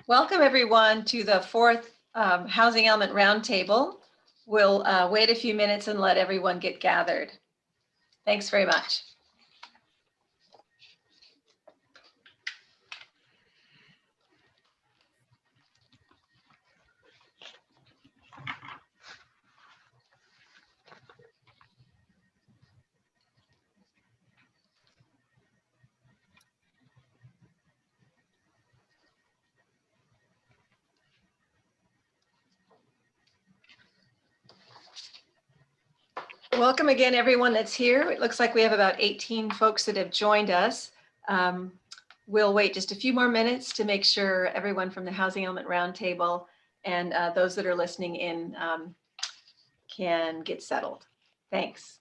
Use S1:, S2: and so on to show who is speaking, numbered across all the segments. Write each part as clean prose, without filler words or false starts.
S1: Welcome everyone to the fourth Housing Element Roundtable. We'll wait a few minutes and let everyone get gathered. Thanks very much. Welcome again, everyone that's here. It looks like we have about 18 folks that have joined us. We'll wait just a few more minutes to make sure everyone from the Housing Element Roundtable and those that are listening in can get settled. Thanks.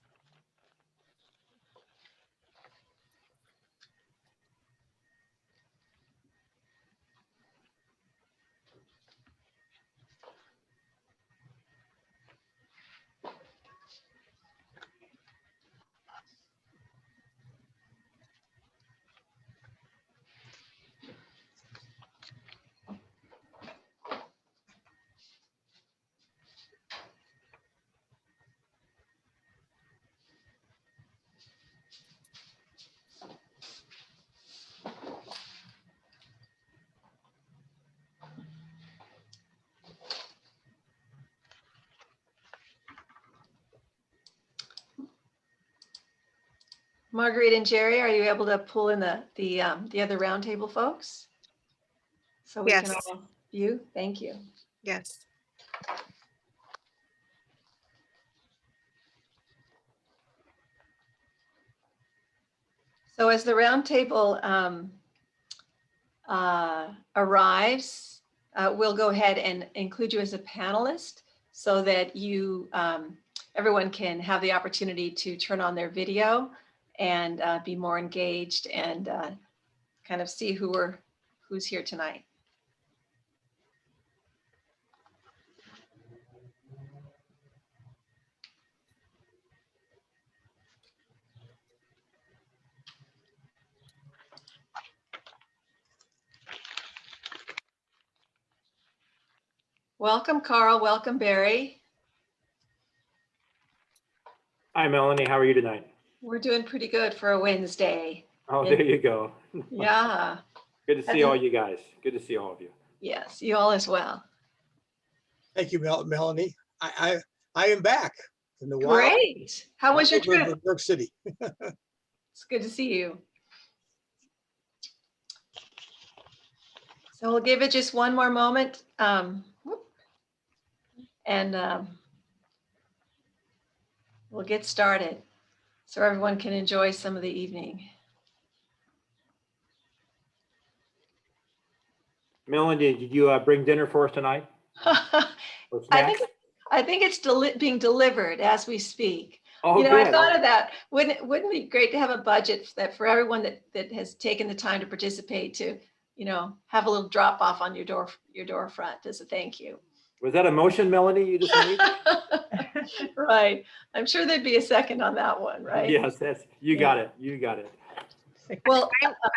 S1: Marguerite and Jerry, are you able to pull in the other roundtable folks? So we can all view. Thank you.
S2: Yes.
S1: So as the roundtable arrives, we'll go ahead and include you as a panelist so that you, everyone can have the opportunity to turn on their video and be more engaged and kind of see who's here tonight. Welcome, Carl. Welcome, Barry.
S3: Hi, Melanie. How are you tonight?
S1: We're doing pretty good for a Wednesday.
S3: Oh, there you go.
S1: Yeah.
S3: Good to see all you guys. Good to see all of you.
S1: Yes, you all as well.
S4: Thank you, Melanie. I am back from the wild.
S1: Great. How was your trip?
S4: New York City.
S1: It's good to see you. So we'll give it just one more moment. We'll get started so everyone can enjoy some of the evening.
S3: Melanie, did you bring dinner for us tonight?
S1: I think it's being delivered as we speak.
S3: Oh,
S1: you know,
S3: good.
S1: I thought of that. Wouldn't it be great to have a budget that for everyone that has taken the time to participate to, you know, have a little drop off on your door front as a thank you.
S3: Was that a motion, Melanie, you just made?
S1: Right. I'm sure there'd be a second on that one, right?
S3: Yes, you got it. You got it.
S1: Well,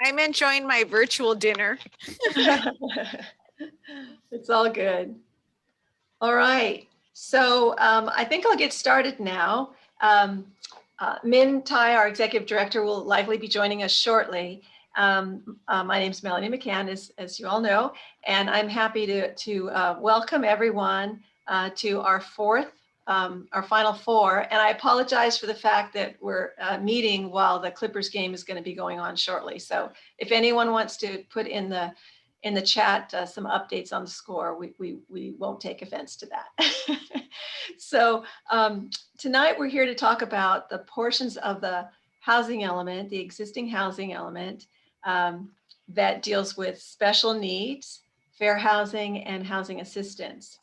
S2: I'm enjoying my virtual dinner.
S1: It's all good. All right. So I think I'll get started now. Min Tai, our executive director, will likely be joining us shortly. My name is Melanie McCann, as you all know, and I'm happy to welcome everyone to our final four. And I apologize for the fact that we're meeting while the Clippers game is going to be going on shortly. So if anyone wants to put in the chat some updates on the score, we won't take offense to that. So tonight we're here to talk about the portions of the housing element, the existing housing element that deals with special needs, fair housing, and housing assistance.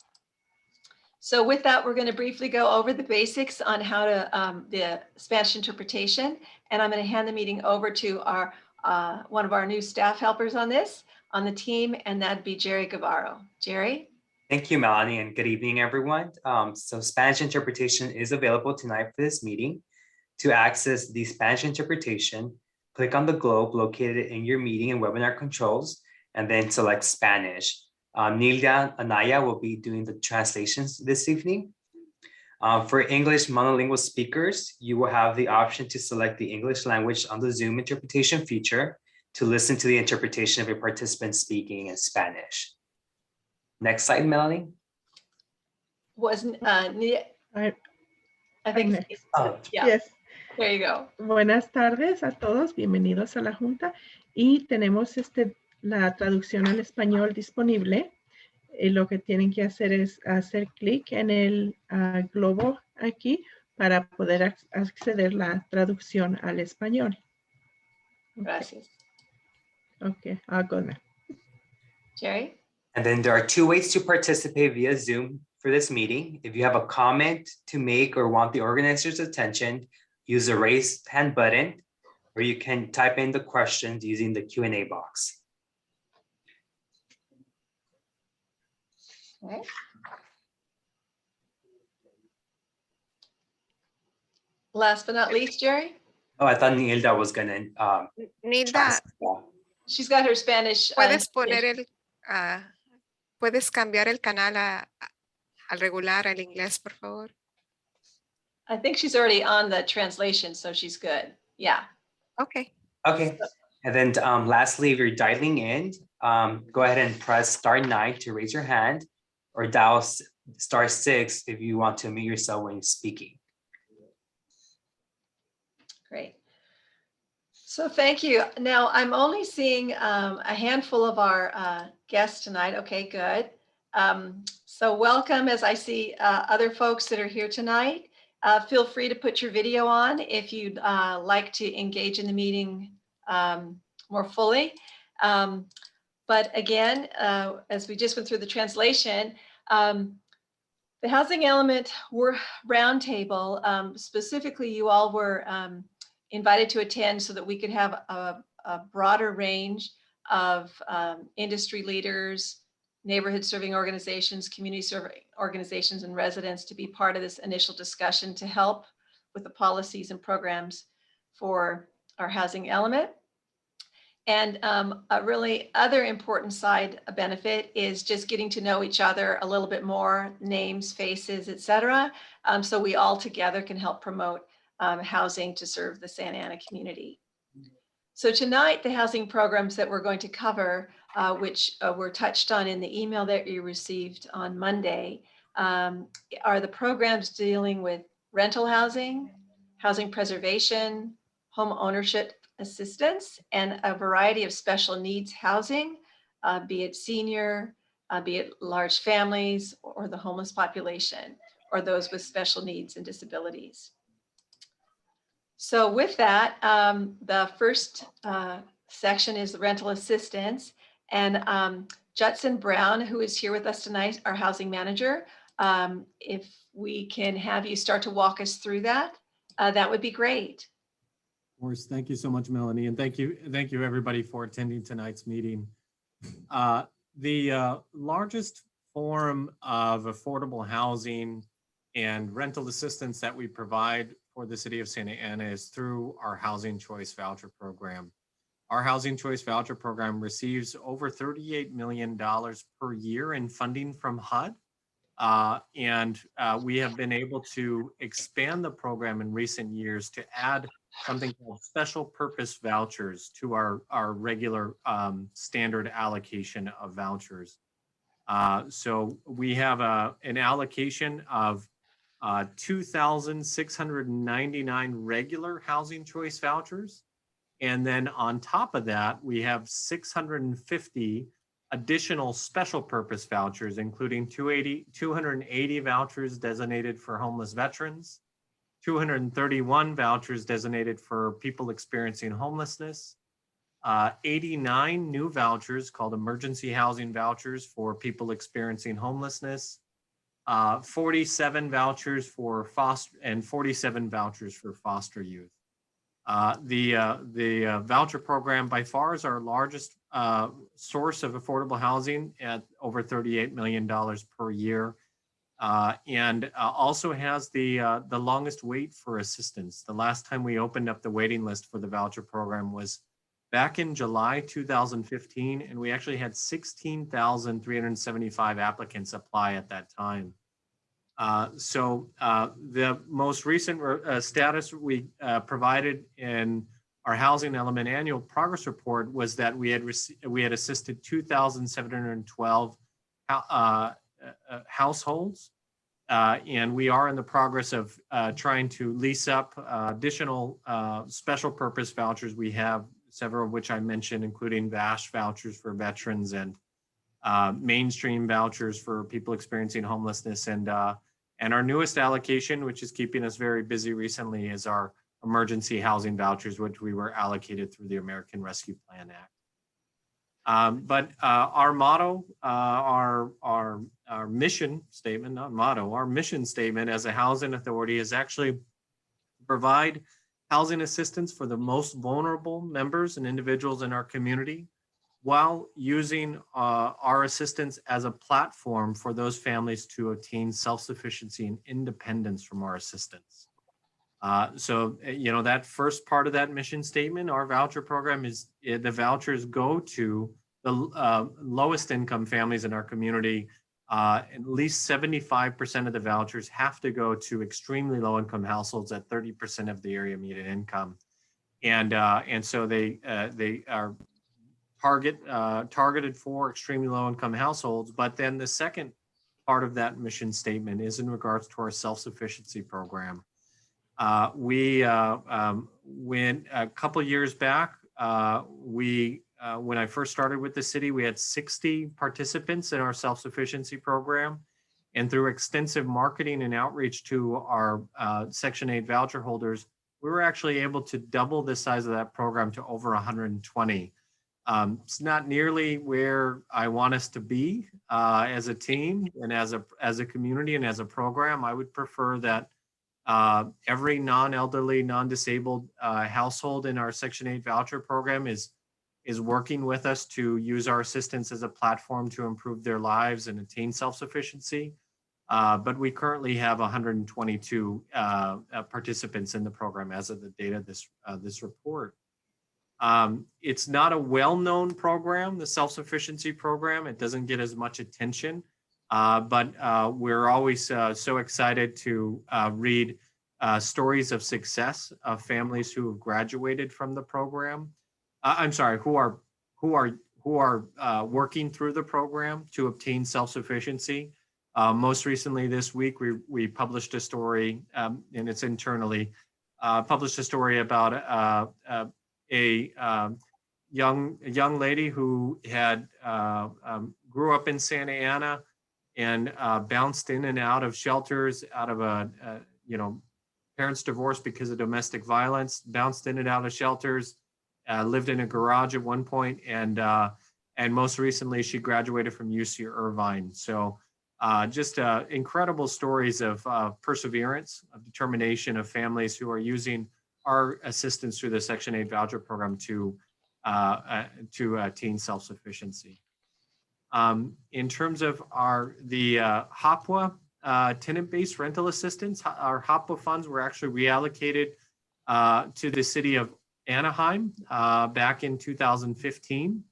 S1: So with that, we're going to briefly go over the basics on how to the Spanish interpretation, and I'm going to hand the meeting over to our one of our new staff helpers on the team, and that'd be Jerry Guevara. Jerry?
S5: Thank you, Melanie, and good evening, everyone. So Spanish interpretation is available tonight for this meeting. To access the Spanish interpretation, click on the globe located in your meeting and webinar controls, and then select Spanish. Nilda Anaya will be doing the translations this evening. For English monolingual speakers, you will have the option to select the English language on the Zoom interpretation feature to listen to the interpretation of a participant speaking in Spanish. Next slide, Melanie.
S1: Wasn't,
S6: I-
S1: I think,
S6: next.
S5: Oh,
S1: yeah,
S6: Yes.
S1: there you go.
S6: Buenas tardes a todos, bienvenidos a la Junta. Y tenemos la traducción al español disponible. Lo que tienen que hacer es hacer clic en el globo aquí para poder acceder la traducción al español.
S1: Gracias.
S6: Okay, I'll go now.
S1: Jerry?
S5: and then there are two ways to participate via Zoom for this meeting. If you have a comment to make or want the organizer's attention, use the raise hand button, or you can type in the questions using the Q&A box.
S1: Okay. Last but not least, Jerry?
S5: Oh, I thought Nilda was gonna
S2: Nilda,
S5: translate.
S1: She's got her Spanish.
S2: puedes poner puedes cambiar el canal al regular, al inglés, por favor.
S1: I think she's already on the translation, so she's good. Yeah.
S2: Okay.
S5: Okay, and then lastly, if you're dialing in, go ahead and press *9 to raise your hand, or dial *6 if you want to mute yourself when speaking.
S1: Great. So thank you. Now I'm only seeing a handful of our guests tonight. Okay, good. So welcome as I see other folks that are here tonight. Feel free to put your video on if you'd like to engage in the meeting more fully. But again, as we just went through the translation, the Housing Element Roundtable, specifically you all were invited to attend so that we could have a broader range of industry leaders, neighborhood serving organizations, community serving organizations, and residents to be part of this initial discussion to help with the policies and programs for our housing element. And a really other important side benefit is just getting to know each other a little bit more, names, faces, etc. So we all together can help promote housing to serve the Santa Ana community. So tonight, the housing programs that we're going to cover, which were touched on in the email that you received on Monday, are the programs dealing with rental housing, housing preservation, home ownership assistance, and a variety of special needs housing, be it senior, be it large families, or the homeless population, or those with special needs and disabilities. So with that, the first section is the rental assistance, and Judson Brown, who is here with us tonight, our housing manager, if we can have you start to walk us through that, that would be great.
S7: Of course, thank you so much, Melanie, and thank you everybody for attending tonight's meeting. The largest form of affordable housing and rental assistance that we provide for the city of Santa Ana is through our Housing Choice Voucher Program. Our Housing Choice Voucher Program receives over $38 million per year in funding from HUD. And we have been able to expand the program in recent years to add something called special purpose vouchers to our regular standard allocation of vouchers. So we have an allocation of 2,699 regular Housing Choice vouchers. And then on top of that, we have 650 additional special purpose vouchers, including 280 vouchers designated for homeless veterans, 231 vouchers designated for people experiencing homelessness, 89 new vouchers called emergency housing vouchers for people experiencing homelessness, 47 vouchers for foster, and 47 vouchers for foster youth. The voucher program by far is our largest source of affordable housing at over $38 million per year, and also has the longest wait for assistance. The last time we opened up the waiting list for the voucher program was back in July 2015, and we actually had 16,375 applicants apply at that time. The most recent status we provided in our Housing Element Annual Progress Report was that we had assisted 2,712 households, and we are in the progress of trying to lease up additional special purpose vouchers. We have several of which I mentioned, including VASH vouchers for veterans and mainstream vouchers for people experiencing homelessness. And our newest allocation, which is keeping us very busy recently, is our emergency housing vouchers, which we were allocated through the American Rescue Plan Act. But our motto, our mission statement, not motto, our mission statement as a housing authority is actually to provide housing assistance for the most vulnerable members and individuals in our community, while using our assistance as a platform for those families to attain self-sufficiency and independence from our assistance. That first part of that mission statement, our voucher program is, the vouchers go to the lowest income families in our community. At least 75% of the vouchers have to go to extremely low income households at 30% of the area median income. And so they are targeted for extremely low income households. But then the second part of that mission statement is in regards to our self-sufficiency program. When a couple years back, when I first started with the city, we had 60 participants in our self-sufficiency program. And through extensive marketing and outreach to our Section 8 voucher holders, we were actually able to double the size of that program to over 120. It's not nearly where I want us to be as a team and as a community and as a program. I would prefer that every non-elderly, non-disabled household in our Section 8 voucher program is working with us to use our assistance as a platform to improve their lives and attain self-sufficiency. But we currently have 122 participants in the program as of the date of this report. It's not a well-known program, the self-sufficiency program. It doesn't get as much attention, but we're always so excited to read stories of success of families who have graduated from the program. Who are working through the program to obtain self-sufficiency. Most recently this week, we published a story, and it's internally, published a story about a young lady who had grew up in Santa Ana and bounced in and out of shelters out of parents divorced because of domestic violence, bounced in and out of shelters, lived in a garage at one point, and most recently she graduated from UC Irvine. So just incredible stories of perseverance, of determination of families who are using our assistance through the Section 8 voucher program to attain self-sufficiency. In terms of the HOPWA tenant-based rental assistance, our HOPWA funds were actually reallocated to the city of Anaheim back in 2015.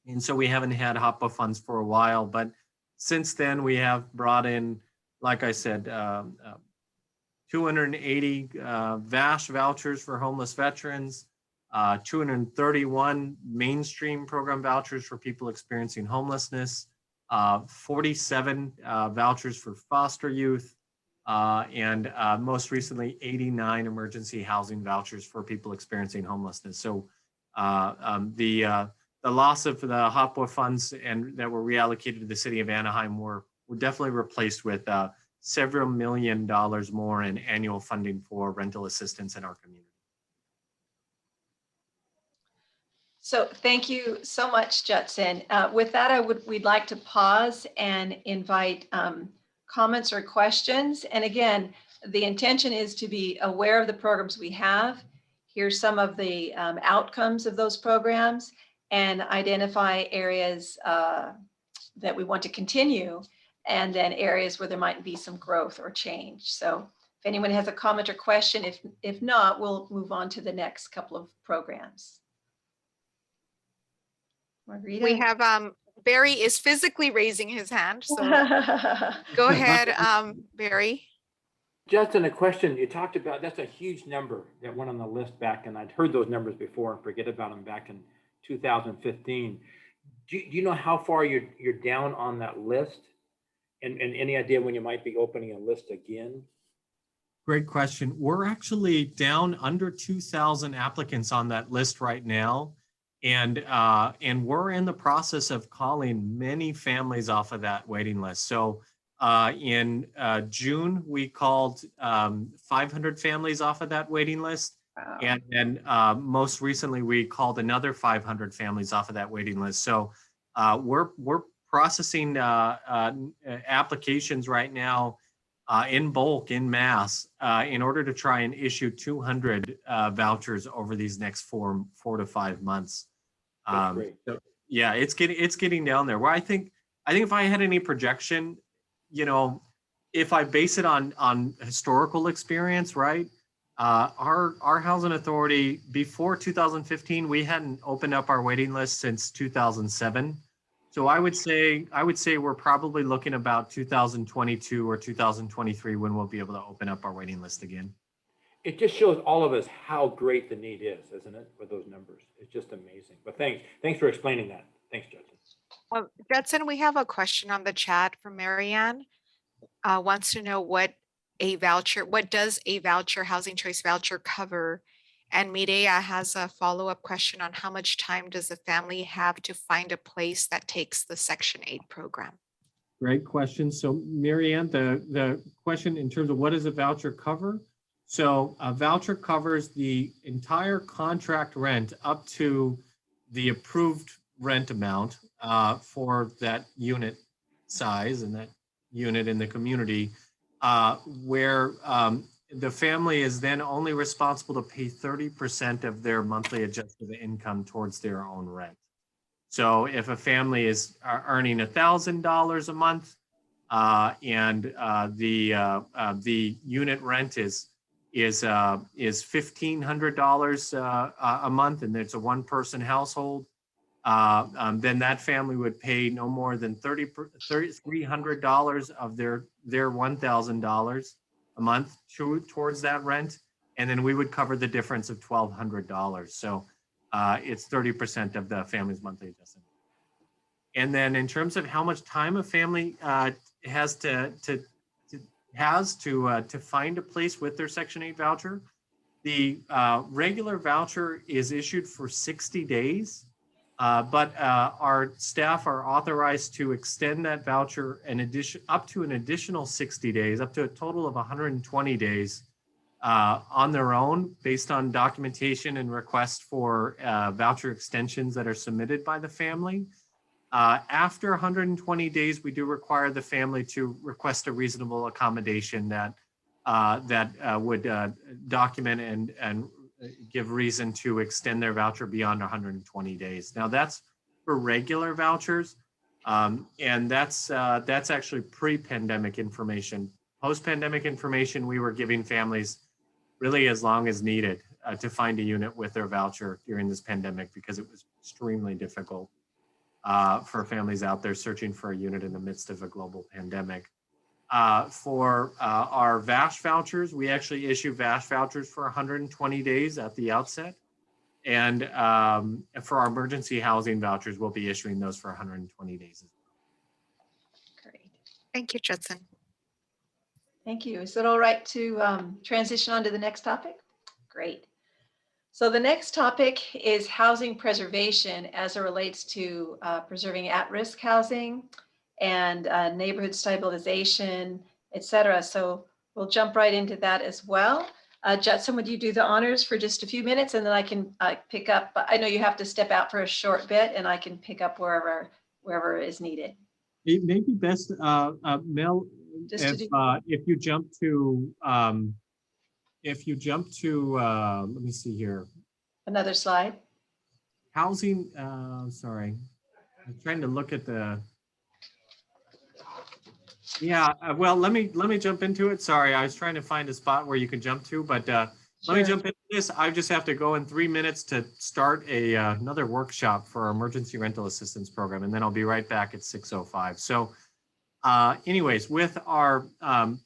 S7: And so we haven't had HOPWA funds for a while, but since then we have brought in, like I said, 280 VASH vouchers for homeless veterans, 231 mainstream program vouchers for people experiencing homelessness, 47 vouchers for foster youth, and most recently 89 emergency housing vouchers for people experiencing homelessness. So the loss of the HOPWA funds and that were reallocated to the city of Anaheim were definitely replaced with several $1 million more in annual funding for rental assistance in our community.
S1: So thank you so much, Judson. With that, we'd like to pause and invite comments or questions. And again, the intention is to be aware of the programs we have, hear some of the outcomes of those programs, and identify areas that we want to continue, and then areas where there might be some growth or change. So if anyone has a comment or question, if not, we'll move on to the next couple of programs. Margarita.
S2: We have Barry is physically raising his hand, so go ahead, Barry.
S3: Justin, a question. You talked about, that's a huge number that went on the list back, and I'd heard those numbers before and forget about them back in 2015. Do you know how far you're down on that list? And any idea when you might be opening a list again?
S7: Great question. We're actually down under 2,000 applicants on that list right now. And we're in the process of calling many families off of that waiting list. So in June, we called 500 families off of that waiting list.
S1: Wow.
S7: And then most recently, we called another 500 families off of that waiting list. So we're processing applications right now in bulk, in mass, in order to try and issue 200 vouchers over these next four to 5 months.
S3: That's great.
S7: So, yeah, it's getting down there. Where I think if I had any projection, you know, if I base it on historical experience, right? Our housing authority before 2015, we hadn't opened up our waiting list since 2007. So I would say we're probably looking about 2022 or 2023 when we'll be able to open up our waiting list again.
S3: It just shows all of us how great the need is, isn't it, with those numbers? It's just amazing. But thanks for explaining that. Thanks, Judson.
S2: Judson, we have a question on the chat from Marianne. Wants to know what does a voucher, housing choice voucher, cover? And Mireya has a follow-up question on how much time does the family have to find a place that takes the Section 8 program?
S7: Great question. So Marianne, the question in terms of what does a voucher cover? So a voucher covers the entire contract rent up to the approved rent amount for that unit size and that unit in the community, where the family is then only responsible to pay 30% of their monthly adjusted income towards their own rent. So if a family is earning $1,000 a month and the unit rent is $1,500 a month, and it's a one-person household, then that family would pay no more than $300 of their $1,000 a month towards that rent, and then we would cover the difference of $1,200. So it's 30% of the family's monthly adjustment. And then in terms of how much time a family has to find a place with their Section 8 voucher, the regular voucher is issued for 60 days. But our staff are authorized to extend that voucher up to an additional 60 days, up to a total of 120 days on their own, based on documentation and requests for voucher extensions that are submitted by the family. After 120 days, we do require the family to request a reasonable accommodation that would document and give reason to extend their voucher beyond 120 days. Now that's for regular vouchers, and that's actually pre-pandemic information. Post-pandemic information, we were giving families really as long as needed to find a unit with their voucher during this pandemic, because it was extremely difficult for families out there searching for a unit in the midst of a global pandemic. For our VASH vouchers, we actually issue VASH vouchers for 120 days at the outset. And for our emergency housing vouchers, we'll be issuing those for 120 days as well.
S1: Great.
S2: Thank you, Judson.
S1: Thank you. Is it all right to transition on to the next topic? Great. So the next topic is housing preservation as it relates to preserving at-risk housing and neighborhood stabilization, et cetera. So we'll jump right into that as well. Judson, would you do the honors for just a few minutes, and then I can pick up. I know you have to step out for a short bit, and I can pick up wherever is needed.
S7: It may be best, Mel, if you jump to, let me see here.
S1: Another slide.
S7: Housing, sorry, I'm trying to look at the. Yeah, well, let me jump into it. Sorry, I was trying to find a spot where you can jump to, but Let me
S1: Sure.
S7: jump into this. I just have to go in 3 minutes to start another workshop for our emergency rental assistance program, and then I'll be right back at 6:05. So anyways, with our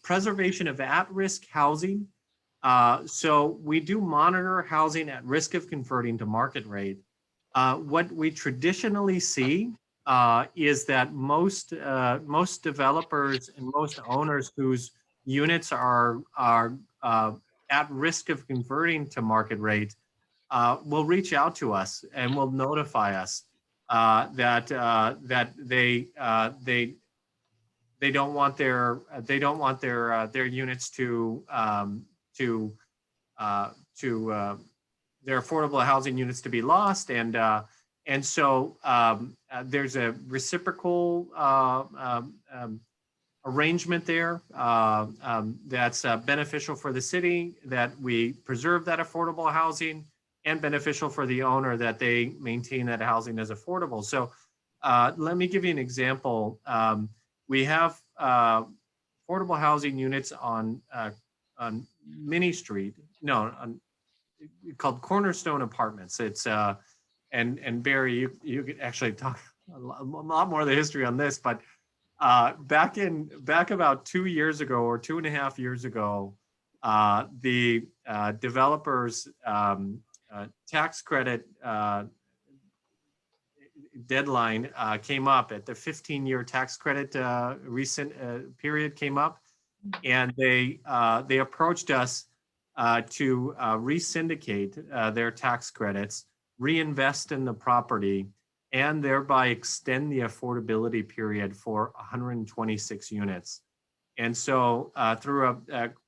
S7: preservation of at-risk housing, so we do monitor housing at risk of converting to market rate. What we traditionally see is that most developers and most owners whose units are at risk of converting to market rate will reach out to us and will notify us that they don't want their units to their affordable housing units to be lost, and so there's a reciprocal arrangement there that's beneficial for the city, that we preserve that affordable housing, and beneficial for the owner that they maintain that housing as affordable. So let me give you an example. We have affordable housing units on Minnie Street, called Cornerstone Apartments. It's and Barry, you could actually talk a lot more of the history on this, but back about 2 years ago or 2.5 years ago, the developers tax credit deadline came up at the 15-year tax credit recent period came up, and they approached us to re-syndicate their tax credits, reinvest in the property, and thereby extend the affordability period for 126 units. And so through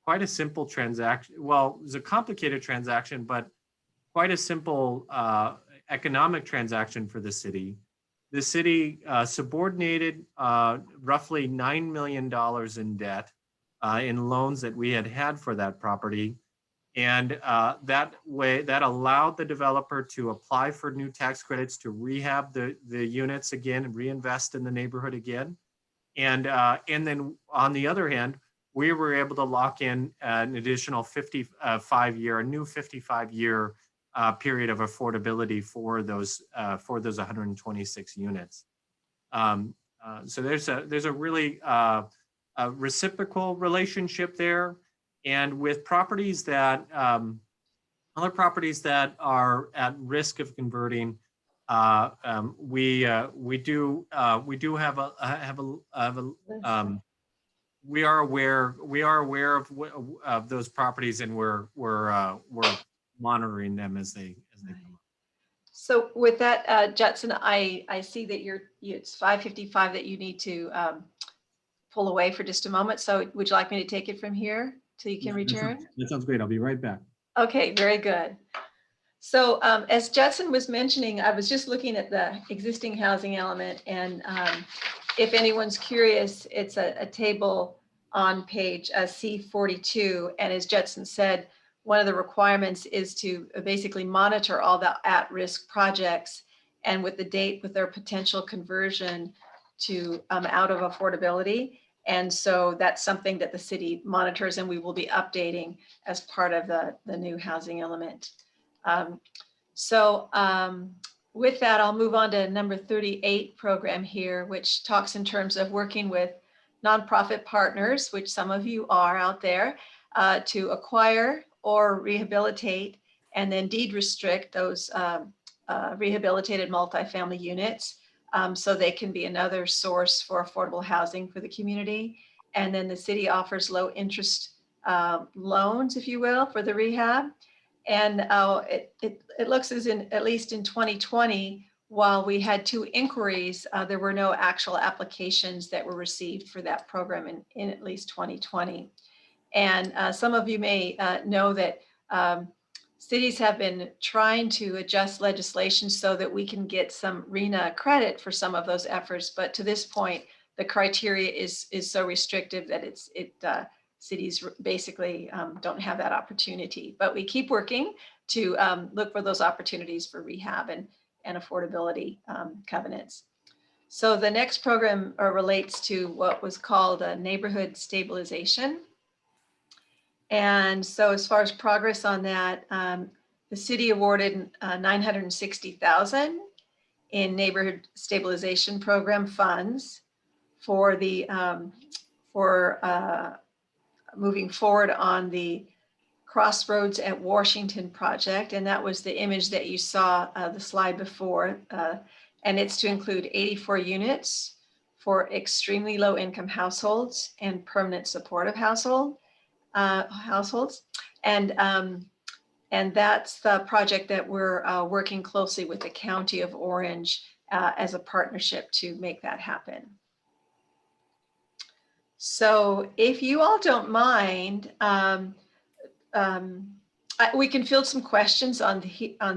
S7: quite a simple transaction, well, it was a complicated transaction, but quite a simple economic transaction for the city. The city subordinated roughly $9 million in debt in loans that we had for that property. And that allowed the developer to apply for new tax credits to rehab the units again and reinvest in the neighborhood again. And then on the other hand, we were able to lock in an additional 55-year period of affordability for those 126 units. So there's a really reciprocal relationship there. And with properties that other properties that are at risk of converting, we do have we are aware of those properties, and we're monitoring them as they come up.
S1: So with that, Judson, I see that it's 5:55 that you need to pull away for just a moment. So would you like me to take it from here till you can return?
S7: That sounds great. I'll be right back.
S1: Okay, very good. So as Judson was mentioning, I was just looking at the existing housing element, and if anyone's curious, it's a table on page C42. And as Judson said, one of the requirements is to basically monitor all the at-risk projects, and with the date with their potential conversion to out of affordability. And so that's something that the city monitors, and we will be updating as part of the new housing element. With that, I'll move on to number 38 program here, which talks in terms of working with nonprofit partners, which some of you are out there, to acquire or rehabilitate and then deed restrict those rehabilitated multifamily units, so they can be another source for affordable housing for the community. And then the city offers low interest loans, if you will, for the rehab. And it looks as in, at least in 2020, while we had 2 inquiries, there were no actual applications that were received for that program in at least 2020. And some of you may know that cities have been trying to adjust legislation so that we can get some RENA credit for some of those efforts. But to this point, the criteria is so restrictive that cities basically don't have that opportunity. But we keep working to look for those opportunities for rehab and affordability covenants. So the next program relates to what was called a neighborhood stabilization. And so as far as progress on that, the city awarded $960,000 in neighborhood stabilization program funds for the moving forward on the Crossroads at Washington project. And that was the image that you saw the slide before. And it's to include 84 units for extremely low income households and permanent supportive households. And that's the project that we're working closely with the County of Orange as a partnership to make that happen. So if you all don't mind, we can field some questions on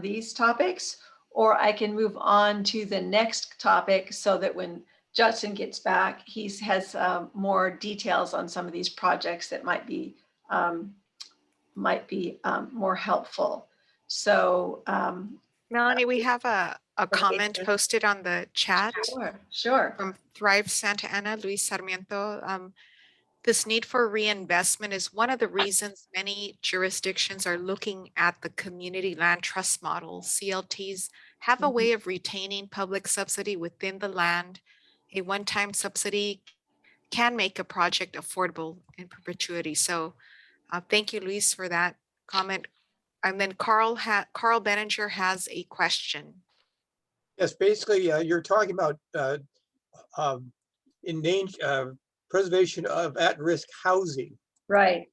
S1: these topics, or I can move on to the next topic so that when Judson gets back, he has more details on some of these projects that might be more helpful. So
S2: Melanie, we have a comment posted on the chat.
S1: Sure.
S2: From Thrive Santa Ana, Luis Sarmiento. This need for reinvestment is one of the reasons many jurisdictions are looking at the community land trust model. CLTs have a way of retaining public subsidy within the land. A one-time subsidy can make a project affordable in perpetuity. So thank you, Luis, for that comment. And then Carl Benninger has a question.
S4: Yes, basically, you're talking about preservation of at-risk housing.
S1: Right.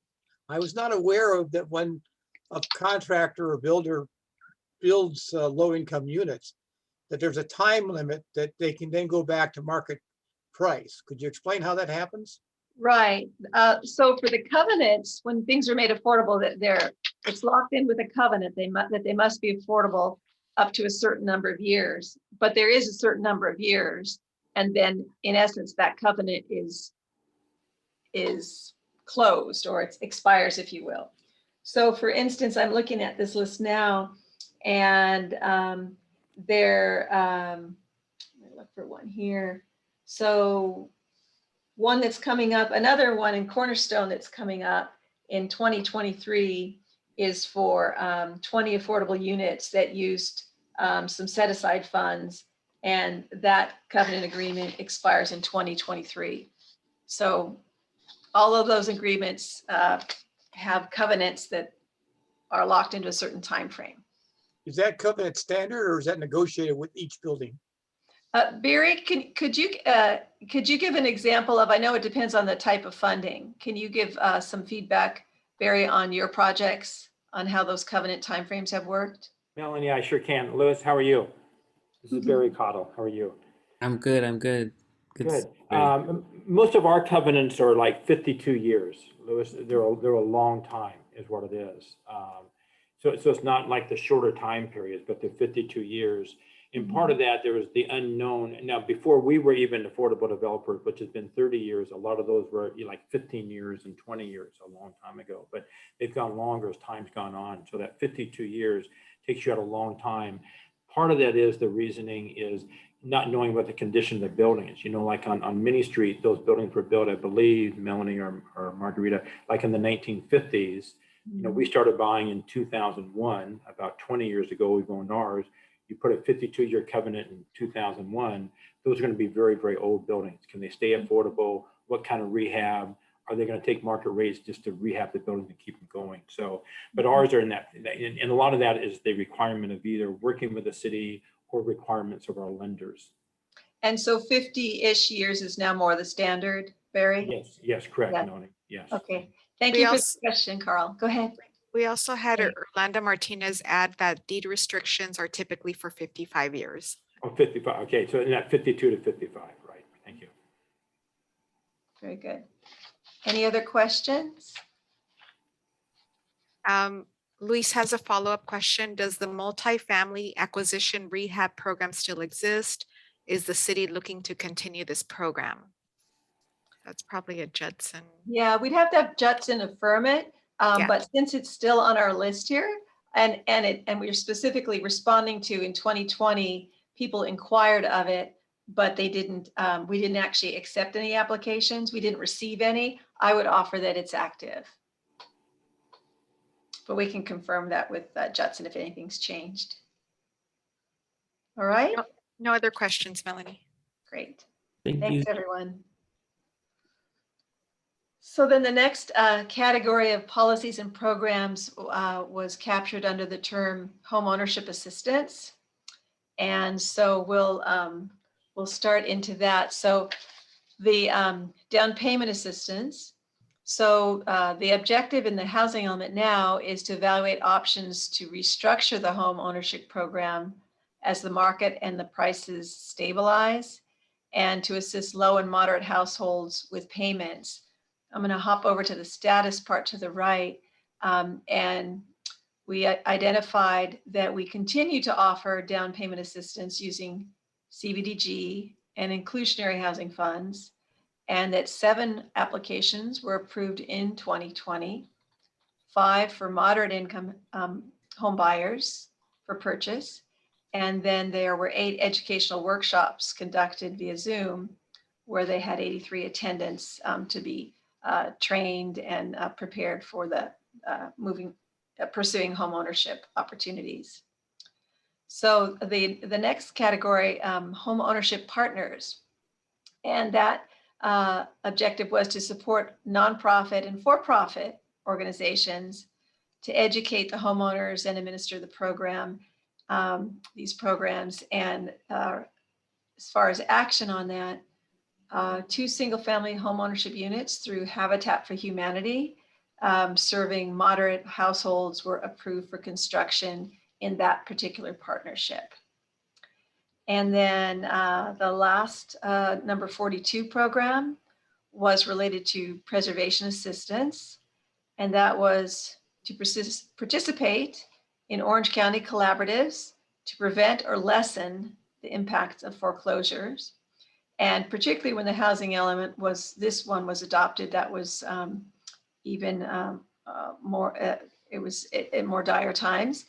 S4: I was not aware of that when a contractor or builder builds low-income units, that there's a time limit that they can then go back to market price. Could you explain how that happens?
S1: Right. So for the covenants, when things are made affordable, it's locked in with a covenant that they must be affordable up to a certain number of years. But there is a certain number of years, and then in essence, that covenant is closed, or it expires, if you will. So for instance, I'm looking at this list now, and I look for one here. So one that's coming up, another one in Cornerstone that's coming up in 2023 is for 20 affordable units that used some set aside funds, and that covenant agreement expires in 2023. So all of those agreements have covenants that are locked into a certain time frame.
S4: Is that covenant standard, or is that negotiated with each building?
S1: Barry, could you give an example of, I know it depends on the type of funding. Can you give some feedback, Barry, on your projects, on how those covenant timeframes have worked?
S3: Melanie, I sure can. Lewis, how are you? This is Barry Cottle. How are you?
S8: I'm good.
S3: Good. Most of our covenants are like 52 years, Lewis. They're a long time, is what it is. So it's not like the shorter time periods, but they're 52 years. And part of that, there was the unknown. Now, before we were even affordable developers, which has been 30 years, a lot of those were like 15 years and 20 years, a long time ago. But they've gone longer as time's gone on. So that 52 years takes you out a long time. Part of that is the reasoning is not knowing what the condition of the building is. You know, like on Minnie Street, those buildings were built, I believe, Melanie or Margarita, like in the 1950s. You know, we started buying in 2001, about 20 years ago, we've owned ours. You put a 52-year covenant in 2001, those are going to be very, very old buildings. Can they stay affordable? What kind of rehab? Are they going to take market rates just to rehab the buildings and keep them going? So, but ours are in that, and a lot of that is the requirement of either working with the city or requirements of our lenders.
S1: And so 50-ish years is now more the standard, Barry?
S3: Yes, correct,
S1: Yeah.
S3: Melanie, yes.
S1: Okay, thank you for the question, Carl. Go ahead.
S2: We also had Orlando Martinez add that deed restrictions are typically for 55 years.
S3: Oh, 55, okay, so in that 52 to 55, right, thank you.
S1: Very good. Any other questions?
S2: Luis has a follow-up question. Does the multifamily acquisition rehab program still exist? Is the city looking to continue this program? That's probably a Judson.
S1: Yeah, we'd have to have Judson affirm it, but since it's still on our list here, and we're specifically responding to in 2020, people inquired of it, but they didn't. We didn't actually accept any applications. We didn't receive any. I would offer that it's active. But we can confirm that with Judson if anything's changed. All right,
S2: No other questions, Melanie.
S1: great.
S8: Thank you.
S1: Thanks, everyone. So then the next category of policies and programs was captured under the term Homeownership Assistance. And so we'll start into that. So the down payment assistance. So the objective in the housing element now is to evaluate options to restructure the home ownership program as the market and the prices stabilize, and to assist low and moderate households with payments. I'm going to hop over to the status part to the right, and we identified that we continue to offer down payment assistance using CBDG and inclusionary housing funds, and that 7 applications were approved in 2020, 5 for moderate income home buyers for purchase, and then there were 8 educational workshops conducted via Zoom, where they had 83 attendants to be trained and prepared for the pursuing home ownership opportunities. So the next category, home ownership partners, and that objective was to support nonprofit and for-profit organizations to educate the homeowners and administer the program, these programs. And as far as action on that, 2 single-family home ownership units through Habitat for Humanity serving moderate households were approved for construction in that particular partnership. And then the last number 42 program was related to preservation assistance, and that was to participate in Orange County collaboratives to prevent or lessen the impacts of foreclosures. And particularly when the housing element this one was adopted, that was even more, it was in more dire times.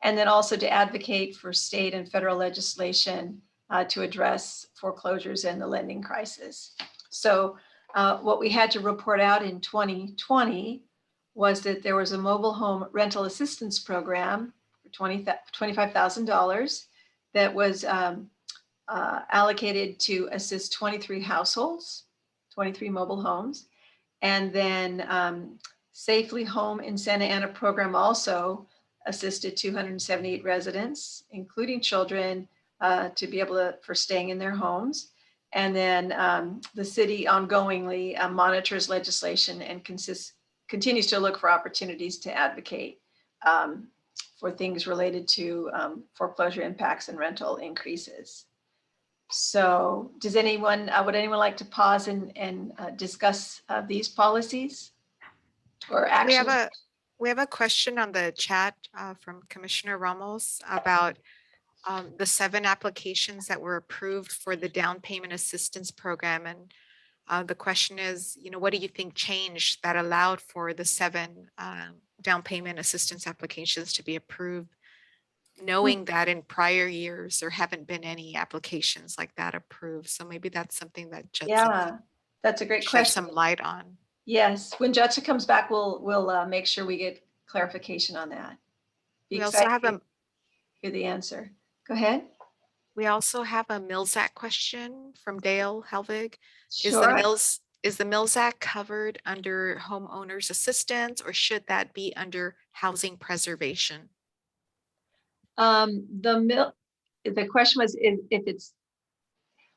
S1: And then also to advocate for state and federal legislation to address foreclosures and the lending crisis. So what we had to report out in 2020 was that there was a mobile home rental assistance program for $25,000 that was allocated to assist 23 households, 23 mobile homes. And then Safely Home in Santa Ana program also assisted 278 residents, including children, to be able for staying in their homes. And then the city ongoingly monitors legislation and continues to look for opportunities to advocate for things related to foreclosure impacts and rental increases. So would anyone like to pause and discuss these policies or actions?
S2: We have a question on the chat from Commissioner Ramos about the 7 applications that were approved for the down payment assistance program. And the question is, what do you think changed that allowed for the 7 down payment assistance applications to be approved, knowing that in prior years there haven't been any applications like that approved? So maybe that's something that Judson
S1: that's a great
S2: shed
S1: question.
S2: some light on.
S1: Yes, when Judson comes back, we'll make sure we get clarification on that.
S2: We also have
S1: hear the answer. Go ahead.
S2: We also have a Mills Act question from Dale Helvig.
S1: Sure.
S2: Is the Mills Act covered under homeowners assistance, or should that be under housing preservation?
S1: The question was if it's,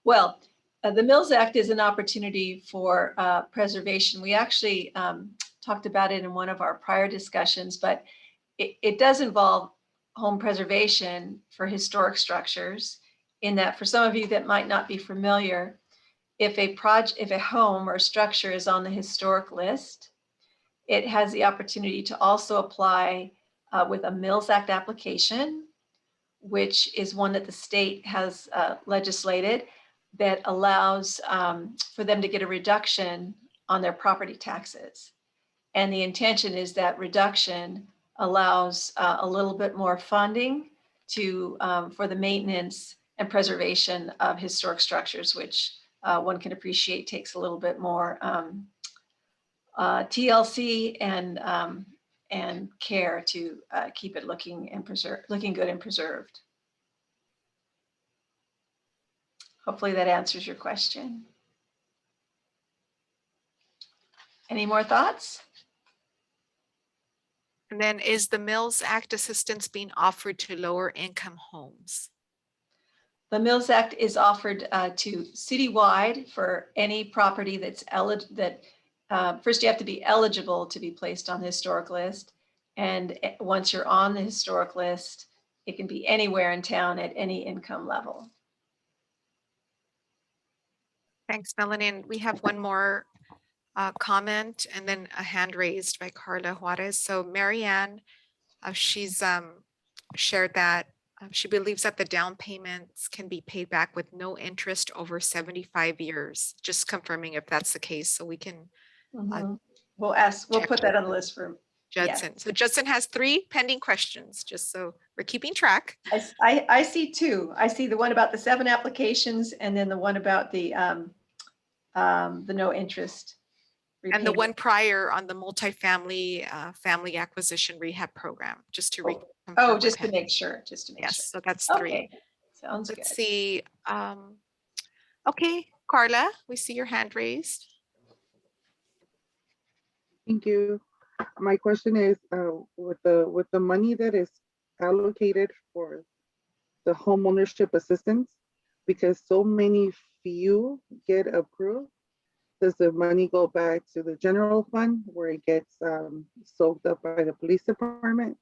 S1: well, the Mills Act is an opportunity for preservation. We actually talked about it in one of our prior discussions, but it does involve home preservation for historic structures, in that for some of you that might not be familiar, if a home or structure is on the historic list, it has the opportunity to also apply with a Mills Act application, which is one that the state has legislated that allows for them to get a reduction on their property taxes. And the intention is that reduction allows a little bit more funding for the maintenance and preservation of historic structures, which one can appreciate takes a little bit more TLC and care to keep it looking good and preserved. Hopefully that answers your question. Any more thoughts?
S2: And then is the Mills Act assistance being offered to lower income homes?
S1: The Mills Act is offered to citywide for any property that's first you have to be eligible to be placed on the historic list. And once you're on the historic list, it can be anywhere in town at any income level.
S2: Thanks, Melanie. And we have one more comment and then a hand raised by Carla Juarez. So Marianne, she's shared that she believes that the down payments can be paid back with no interest over 75 years. Just confirming if that's the case, so we can
S1: We'll put that on the list for
S2: Judson. So Judson has 3 pending questions, just so we're keeping track.
S1: I see 2. I see the one about the 7 applications and then the one about the no interest repayment.
S2: And the one prior on the multifamily family acquisition rehab program, just to reconfirm.
S1: Oh, just to make sure,
S2: Yes, so that's 3.
S1: Okay, sounds good.
S2: Let's see. Okay, Carla, we see your hand raised.
S8: Thank you. My question is, with the money that is allocated for the homeownership assistance, because so many few get approved, does the money go back to the general fund where it gets soaked up by the police department?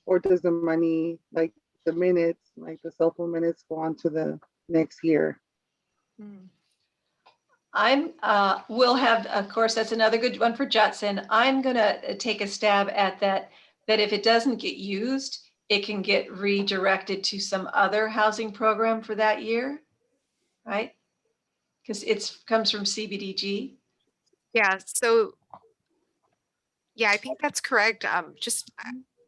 S8: Or does the money, like the minutes, like the cell phone minutes, go on to the next year?
S1: We'll have, of course, that's another good one for Judson. I'm gonna take a stab at that if it doesn't get used, it can get redirected to some other housing program for that year, right? Because it comes from CBDG.
S2: Yeah, so yeah, I think that's correct. Just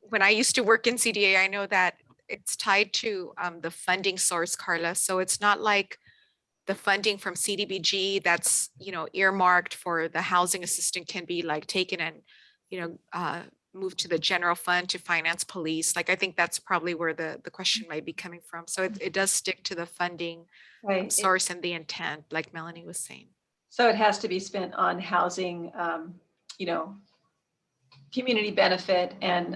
S2: when I used to work in CDA, I know that it's tied to the funding source, Carla. So it's not like the funding from CDBG that's, earmarked for the housing assistant can be like taken and, moved to the general fund to finance police. Like, I think that's probably where the question might be coming from. So it does stick to the funding source and the intent, like Melanie was saying.
S1: So it has to be spent on housing, community benefit and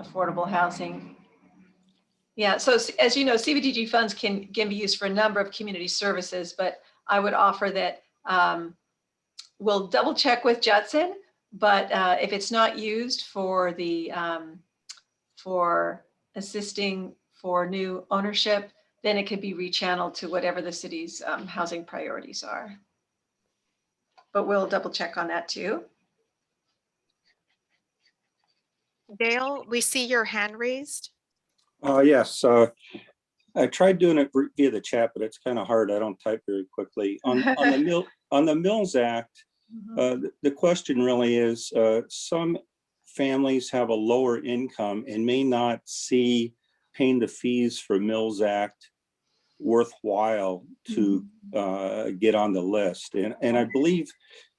S1: affordable housing. Yeah, so as you know, CBDG funds can be used for a number of community services, but I would offer that we'll double check with Judson, but if it's not used for the for assisting for new ownership, then it could be rechanneled to whatever the city's housing priorities are. But we'll double check on that too.
S2: Dale, we see your hand raised.
S9: Yes, I tried doing it via the chat, but it's kind of hard. I don't type very quickly. On the Mills Act, the question really is, some families have a lower income and may not see paying the fees for Mills Act worthwhile to get on the list. And I believe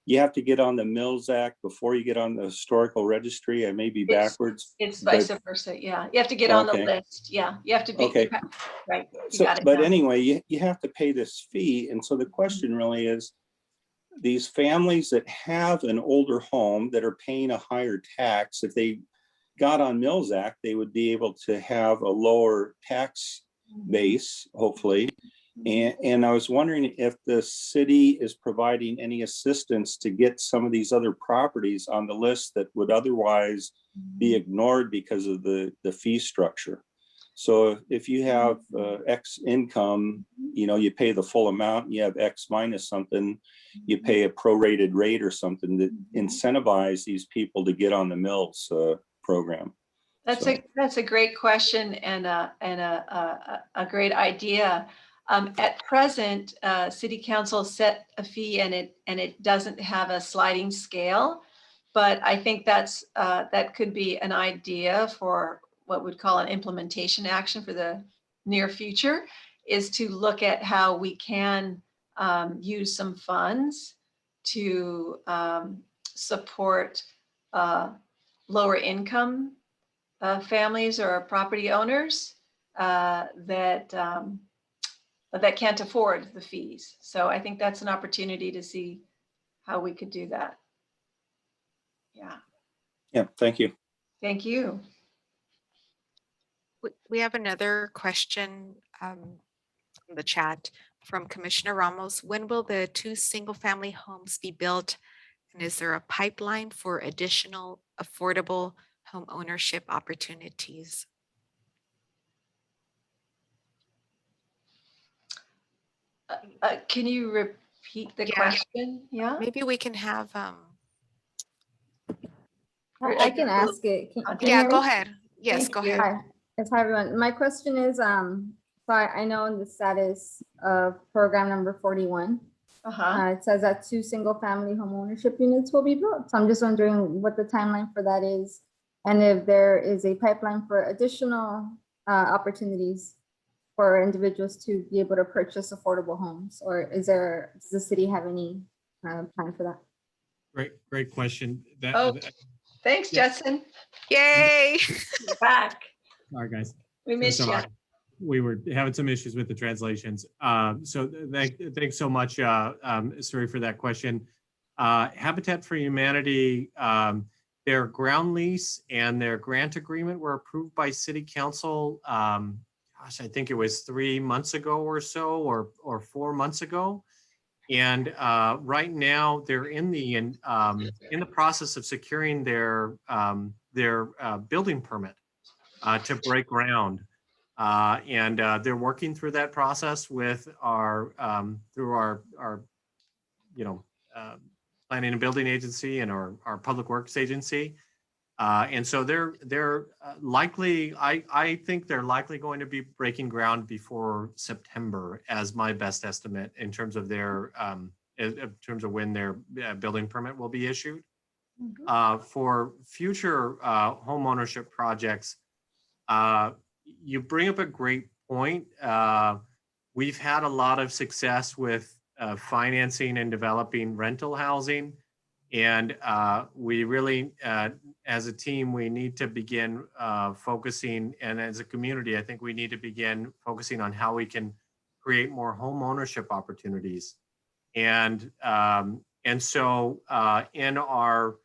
S9: you have to get on the Mills Act before you get on the historical registry. I may be backwards.
S1: It's vice versa. Yeah, you have to get on the list. Yeah, you have to be right.
S9: So, but anyway, you have to pay this fee. And so the question really is, these families that have an older home that are paying a higher tax, if they got on Mills Act, they would be able to have a lower tax base, hopefully. And I was wondering if the city is providing any assistance to get some of these other properties on the list that would otherwise be ignored because of the fee structure. So if you have X income, you pay the full amount, you have X minus something, you pay a prorated rate or something that incentivize these people to get on the Mills program.
S1: That's a great question and a great idea. At present, City Council set a fee and it doesn't have a sliding scale, but I think that could be an idea for what we'd call an implementation action for the near future, is to look at how we can use some funds to support lower income families or property owners that can't afford the fees. So I think that's an opportunity to see how we could do that. Yeah.
S9: Yeah, thank you.
S1: Thank you.
S2: We have another question in the chat from Commissioner Ramos. When will the 2 single-family homes be built? And is there a pipeline for additional affordable home ownership opportunities?
S1: Can you repeat the question? Yeah.
S2: Maybe we can have,
S10: I can ask it. Can you
S2: yeah,
S10: hear
S2: go
S10: me?
S2: ahead. Yes,
S1: Thank
S2: go
S1: you.
S2: ahead.
S10: Hi, yes, hi everyone. My question is, so I know the status of program number 41. It says that 2 single-family home ownership units will be built. So I'm just wondering what the timeline for that is, and if there is a pipeline for additional opportunities for individuals to be able to purchase affordable homes, or does the city have any plan for that?
S7: Great question.
S1: Oh, thanks, Justin.
S2: Yay.
S1: You're back.
S7: Sorry, guys.
S1: We missed you.
S7: We were having some issues with the translations. So thanks so much, Suri, for that question. Habitat for Humanity, their ground lease and their grant agreement were approved by City Council. Gosh, I think it was 3 months ago or so, or 4 months ago. And right now they're in the process of securing their building permit to break ground. And they're working through that process with our planning and building agency and our public works agency. And so they're likely, I think they're likely going to be breaking ground before September as my best estimate in terms of when their building permit will be issued. For future home ownership projects, you bring up a great point. We've had a lot of success with financing and developing rental housing. And we really, as a team, we need to begin focusing, and as a community, I think we need to begin focusing on how we can create more home ownership opportunities. And so in our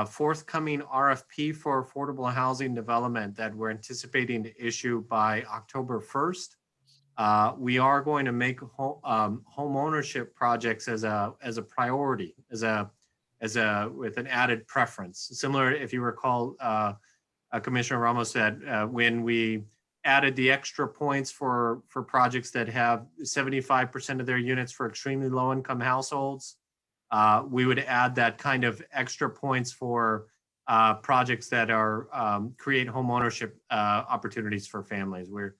S7: forthcoming RFP for affordable housing development that we're anticipating to issue by October 1st, we are going to make home ownership projects as a priority, with an added preference. Similar, if you recall, Commissioner Ramos said when we added the extra points for projects that have 75% of their units for extremely low income households, we would add that kind of extra points for projects that are create home ownership opportunities for families. We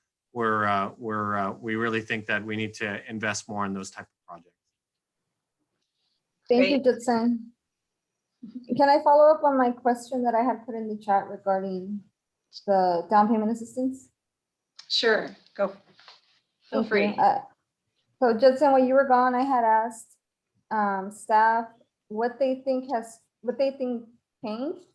S7: really think that we need to invest more in those type of projects.
S10: Thank you, Judson. Can I follow up on my question that I had put in the chat regarding the down payment assistance?
S1: Sure, go. Feel free.
S10: So Judson, when you were gone, I had asked staff what they think changed,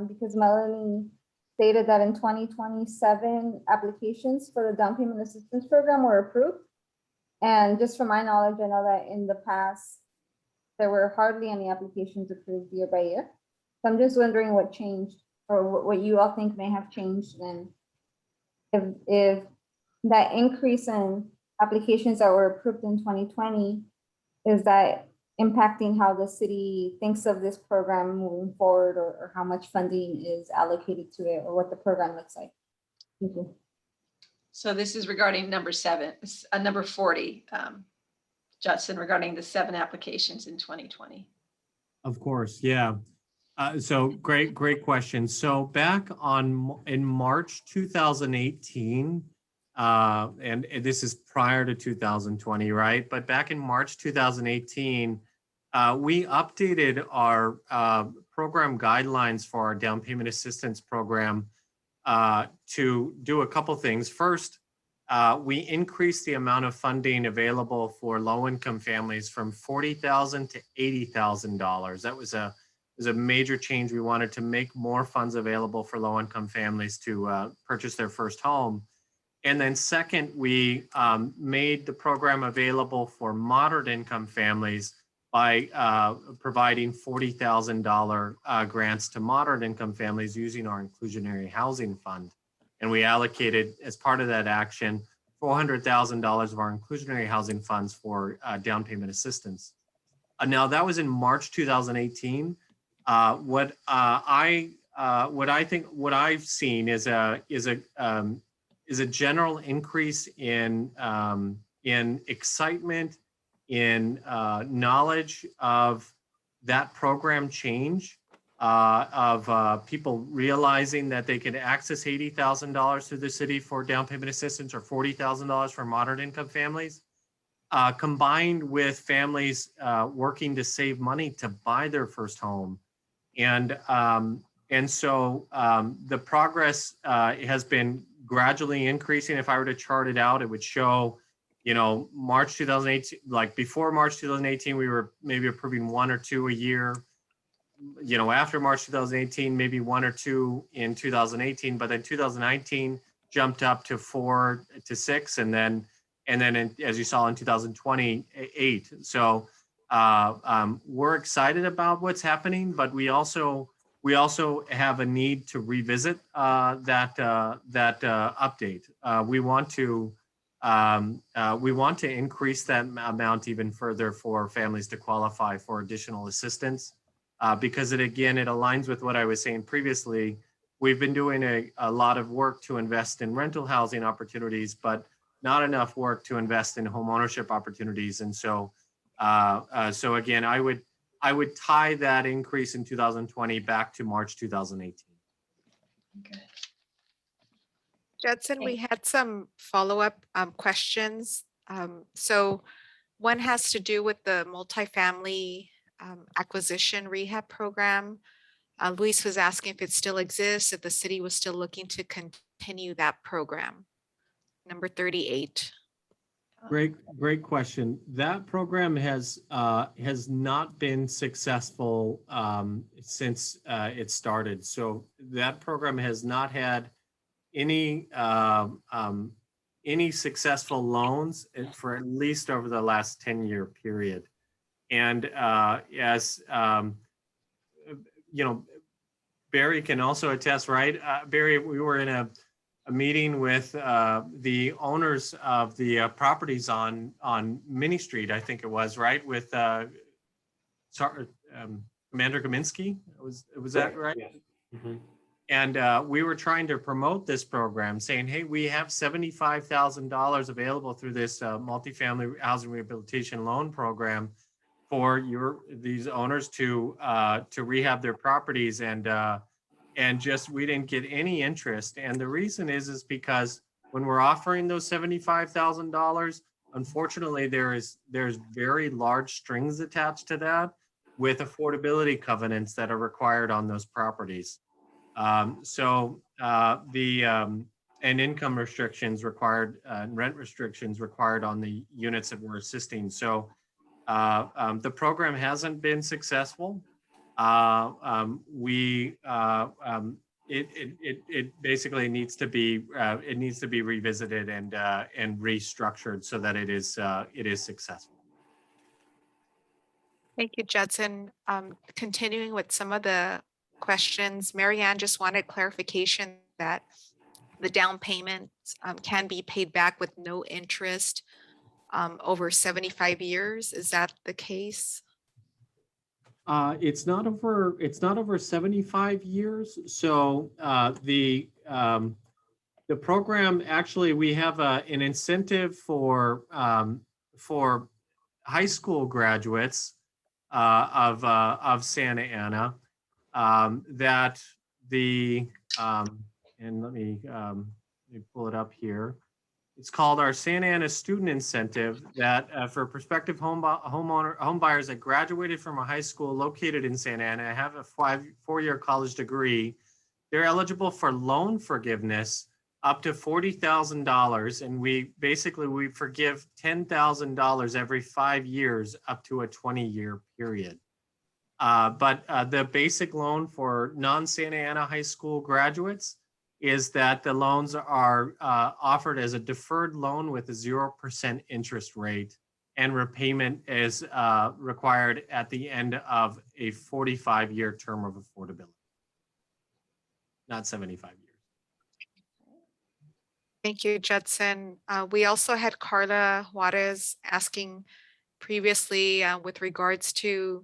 S10: because Melanie stated that in 2027 applications for the down payment assistance program were approved. And just from my knowledge, I know that in the past, there were hardly any applications approved year by year. So I'm just wondering what changed, or what you all think may have changed, and if that increase in applications that were approved in 2020, is that impacting how the city thinks of this program moving forward, or how much funding is allocated to it, or what the program looks like? Thank you.
S1: So this is regarding number 40, Judson, regarding the 7 applications in 2020.
S7: Of course, yeah. So great question. So back in March 2018, and this is prior to 2020, right? But back in March 2018, we updated our program guidelines for our down payment assistance program to do a couple things. First, we increased the amount of funding available for low-income families from $40,000 to $80,000. That was a major change. We wanted to make more funds available for low-income families to purchase their first home. And then second, we made the program available for moderate income families by providing $40,000 grants to moderate income families using our inclusionary housing fund. And we allocated, as part of that action, $400,000 of our inclusionary housing funds for down payment assistance. Now that was in March 2018. What I've seen is a general increase in excitement, in knowledge of that program change, of people realizing that they could access $80,000 through the city for down payment assistance or $40,000 for moderate income families, combined with families working to save money to buy their first home. And so the progress has been gradually increasing. If I were to chart it out, it would show, March 2018, like before March 2018, we were maybe approving 1 or 2 a year. After March 2018, maybe 1 or 2 in 2018, but then 2019 jumped up to 4 to 6, and then as you saw in 2020, 8. So we're excited about what's happening, but we also have a need to revisit that update. We want to increase that amount even further for families to qualify for additional assistance, because it aligns with what I was saying previously. We've been doing a lot of work to invest in rental housing opportunities, but not enough work to invest in home ownership opportunities. And so again, I would tie that increase in 2020 back to March 2018.
S1: Okay.
S2: Judson, we had some follow-up questions. So one has to do with the multifamily acquisition rehab program. Luis was asking if it still exists, if the city was still looking to continue that program. Number 38.
S7: Great question. That program has not been successful since it started. So that program has not had any successful loans for at least over the last 10-year period. And as Barry can also attest, right? Barry, we were in a meeting with the owners of the properties on Minnie Street, I think it was, right? With Commander Kaminsky, was that right? Yes. Mm-hmm. And we were trying to promote this program, saying, hey, we have $75,000 available through this multifamily housing rehabilitation loan program for these owners to rehab their properties, and just we didn't get any interest. And the reason is because when we're offering those $75,000, unfortunately, there's very large strings attached to that with affordability covenants that are required on those properties. And income restrictions required, and rent restrictions required on the units that we're assisting. So the program hasn't been successful. It basically needs to be revisited and restructured so that it is successful.
S2: Thank you, Judson. Continuing with some of the questions, Marianne just wanted clarification that the down payments can be paid back with no interest over 75 years. Is that the case?
S7: It's not over 75 years. So the program, actually, we have an incentive for high school graduates of Santa Ana that and let me pull it up here. It's called our Santa Ana Student Incentive that for prospective home buyers that graduated from a high school located in Santa Ana, have a four-year college degree, they're eligible for loan forgiveness up to $40,000. And we forgive $10,000 every 5 years up to a 20-year period. But the basic loan for non-Santa Ana High School graduates is that the loans are offered as a deferred loan with a 0% interest rate, and repayment is required at the end of a 45-year term of affordability, not 75 years.
S2: Thank you, Judson. We also had Carla Juarez asking previously with regards to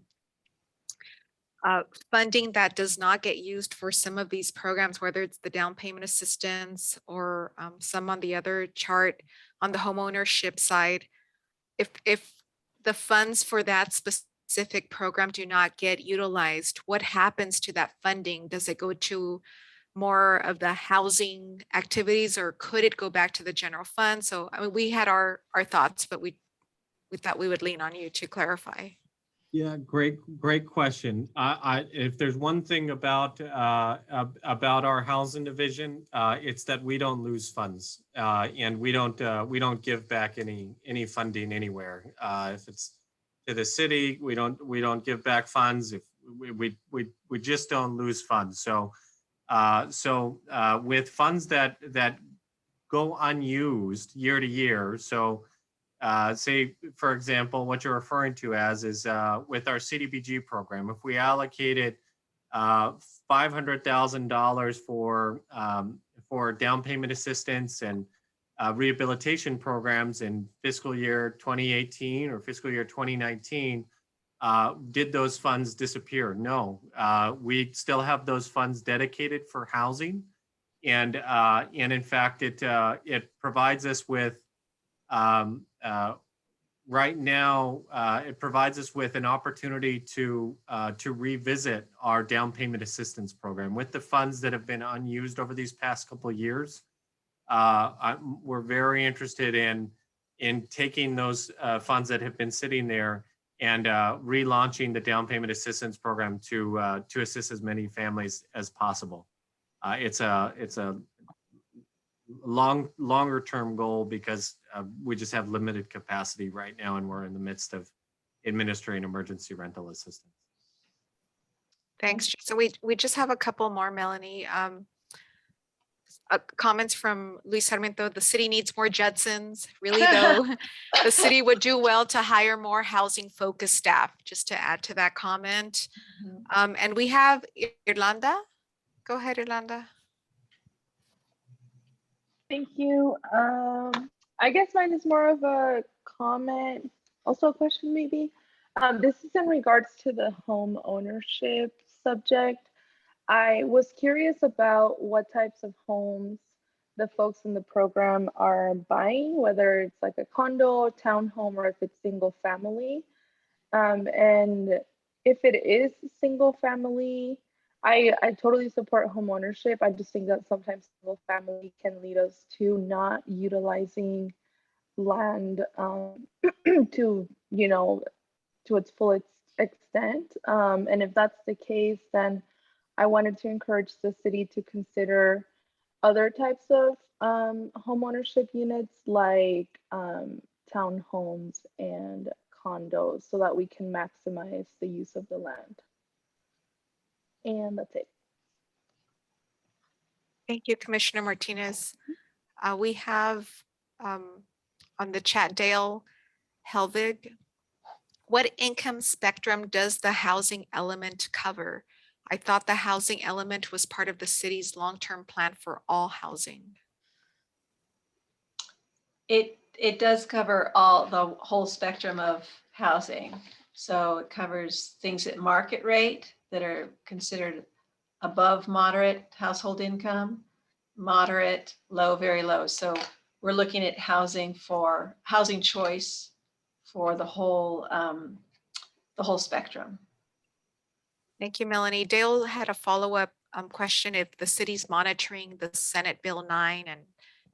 S2: funding that does not get used for some of these programs, whether it's the down payment assistance or some on the other chart on the homeownership side. If the funds for that specific program do not get utilized, what happens to that funding? Does it go to more of the housing activities, or could it go back to the general fund? So I mean, we had our thoughts, but we thought we would lean on you to clarify.
S7: Yeah, great question. If there's one thing about our housing division, it's that we don't lose funds, and we don't give back any funding anywhere. If it's to the city, we don't give back funds. If we just don't lose funds. So with funds that go unused year to year, so. Say, for example, what you're referring to as is with our CDBG program, if we allocated $500,000 for down payment assistance and rehabilitation programs in fiscal year 2018 or fiscal year 2019, did those funds disappear? No, we still have those funds dedicated for housing, and in fact, it provides us with right now, it provides us with an opportunity to revisit our down payment assistance program with the funds that have been unused over these past couple of years. We're very interested in taking those funds that have been sitting there and relaunching the down payment assistance program to assist as many families as possible. It's a longer term goal because we just have limited capacity right now, and we're in the midst of administering emergency rental assistance.
S2: Thanks. So we just have a couple more, Melanie. Comments from Luis Sarmiento. The city needs more Judsons. Really though, the city would do well to hire more housing focused staff, just to add to that comment. And we have Irlanda. Go ahead, Irlanda.
S11: Thank you. I guess mine is more of a comment, also a question maybe. This is in regards to the home ownership subject. I was curious about what types of homes the folks in the program are buying, whether it's like a condo, townhome, or if it's single family. And if it is single family, I totally support home ownership. I just think that sometimes single family can lead us to not utilizing land to, to its full extent. And if that's the case, then I wanted to encourage the city to consider other types of home ownership units like townhomes and condos, so that we can maximize the use of the land. And that's it.
S2: Thank you, Commissioner Martinez. We have on the chat, Dale Helvig. What income spectrum does the housing element cover? I thought the housing element was part of the city's long-term plan for all housing.
S1: It does cover the whole spectrum of housing. So it covers things at market rate that are considered above moderate household income, moderate, low, very low. So we're looking at housing choice for the whole spectrum.
S2: Thank you, Melanie. Dale had a follow-up question. If the city's monitoring the Senate Bill 9 and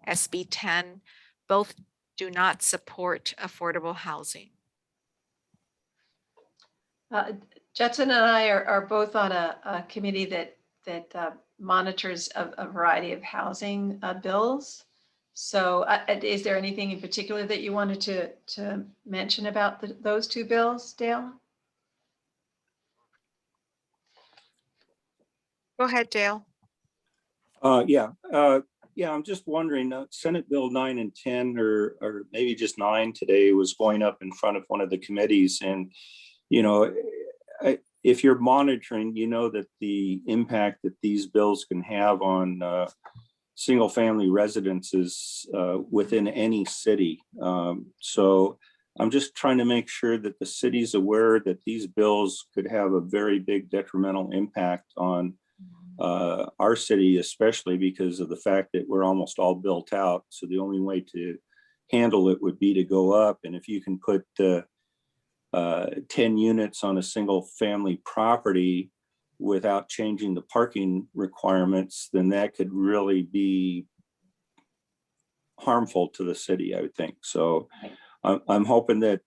S2: SB 10, both do not support affordable housing.
S1: Judson and I are both on a committee that monitors a variety of housing bills. So is there anything in particular that you wanted to mention about those two bills, Dale?
S2: Go ahead, Dale.
S9: Yeah, I'm just wondering, Senate Bill 9 and 10, or maybe just 9 today, was going up in front of one of the committees. And, you know, if you're monitoring, you know that the impact that these bills can have on single family residences within any city. So I'm just trying to make sure that the city's aware that these bills could have a very big detrimental impact on our city, especially because of the fact that we're almost all built out. So the only way to handle it would be to go up. And if you can put 10 units on a single family property without changing the parking requirements, then that could really be harmful to the city, I would think. So I'm hoping that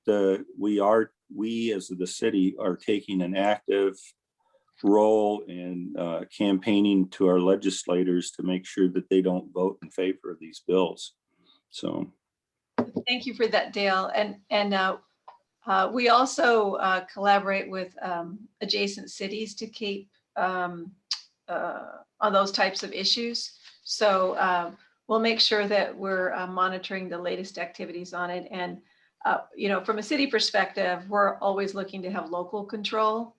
S9: we as the city are taking an active role in campaigning to our legislators to make sure that they don't vote in favor of these bills. So
S1: thank you for that, Dale. And we also collaborate with adjacent cities to keep on those types of issues. So we'll make sure that we're monitoring the latest activities on it. And you know, from a city perspective, we're always looking to have local control.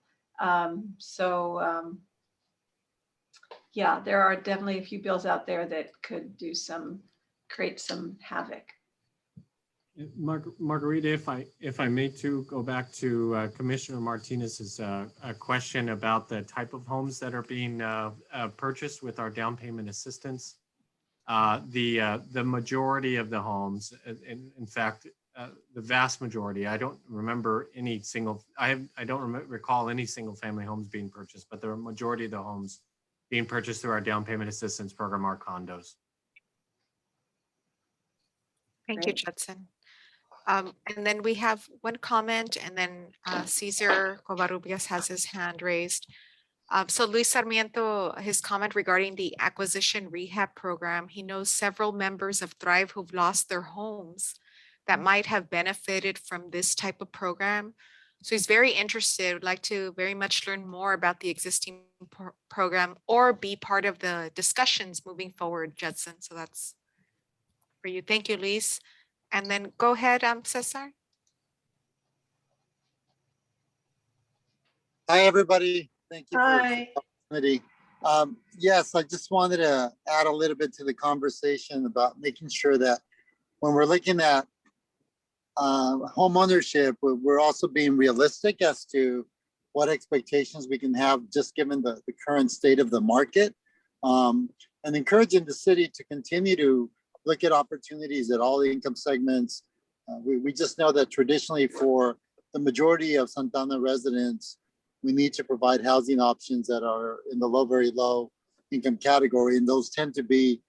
S1: Yeah, there are definitely a few bills out there that could create some havoc.
S7: Margarita, if I may too, go back to Commissioner Martinez's question about the type of homes that are being purchased with our down payment assistance. The majority of the homes, in fact, the vast majority, I don't remember any single, I don't recall any single family homes being purchased, but the majority of the homes being purchased through our down payment assistance program are condos.
S2: Thank you, Judson. And then we have one comment, and then Cesar Covarrubias has his hand raised. So Luis Sarmiento, his comment regarding the acquisition rehab program, he knows several members of Thrive who've lost their homes that might have benefited from this type of program. So he's very interested, would like to very much learn more about the existing program or be part of the discussions moving forward, Judson. So that's for you. Thank you, Luis. And then go ahead, Cesar.
S12: Hi, everybody. Thank you for
S1: Hi.
S12: the opportunity. Yes, I just wanted to add a little bit to the conversation about making sure that when we're looking at home ownership, we're also being realistic as to what expectations we can have just given the current state of the market, and encouraging the city to continue to look at opportunities at all the income segments. We just know that traditionally for the majority of Santana residents, we need to provide housing options that are in the very low income category, and those tend to be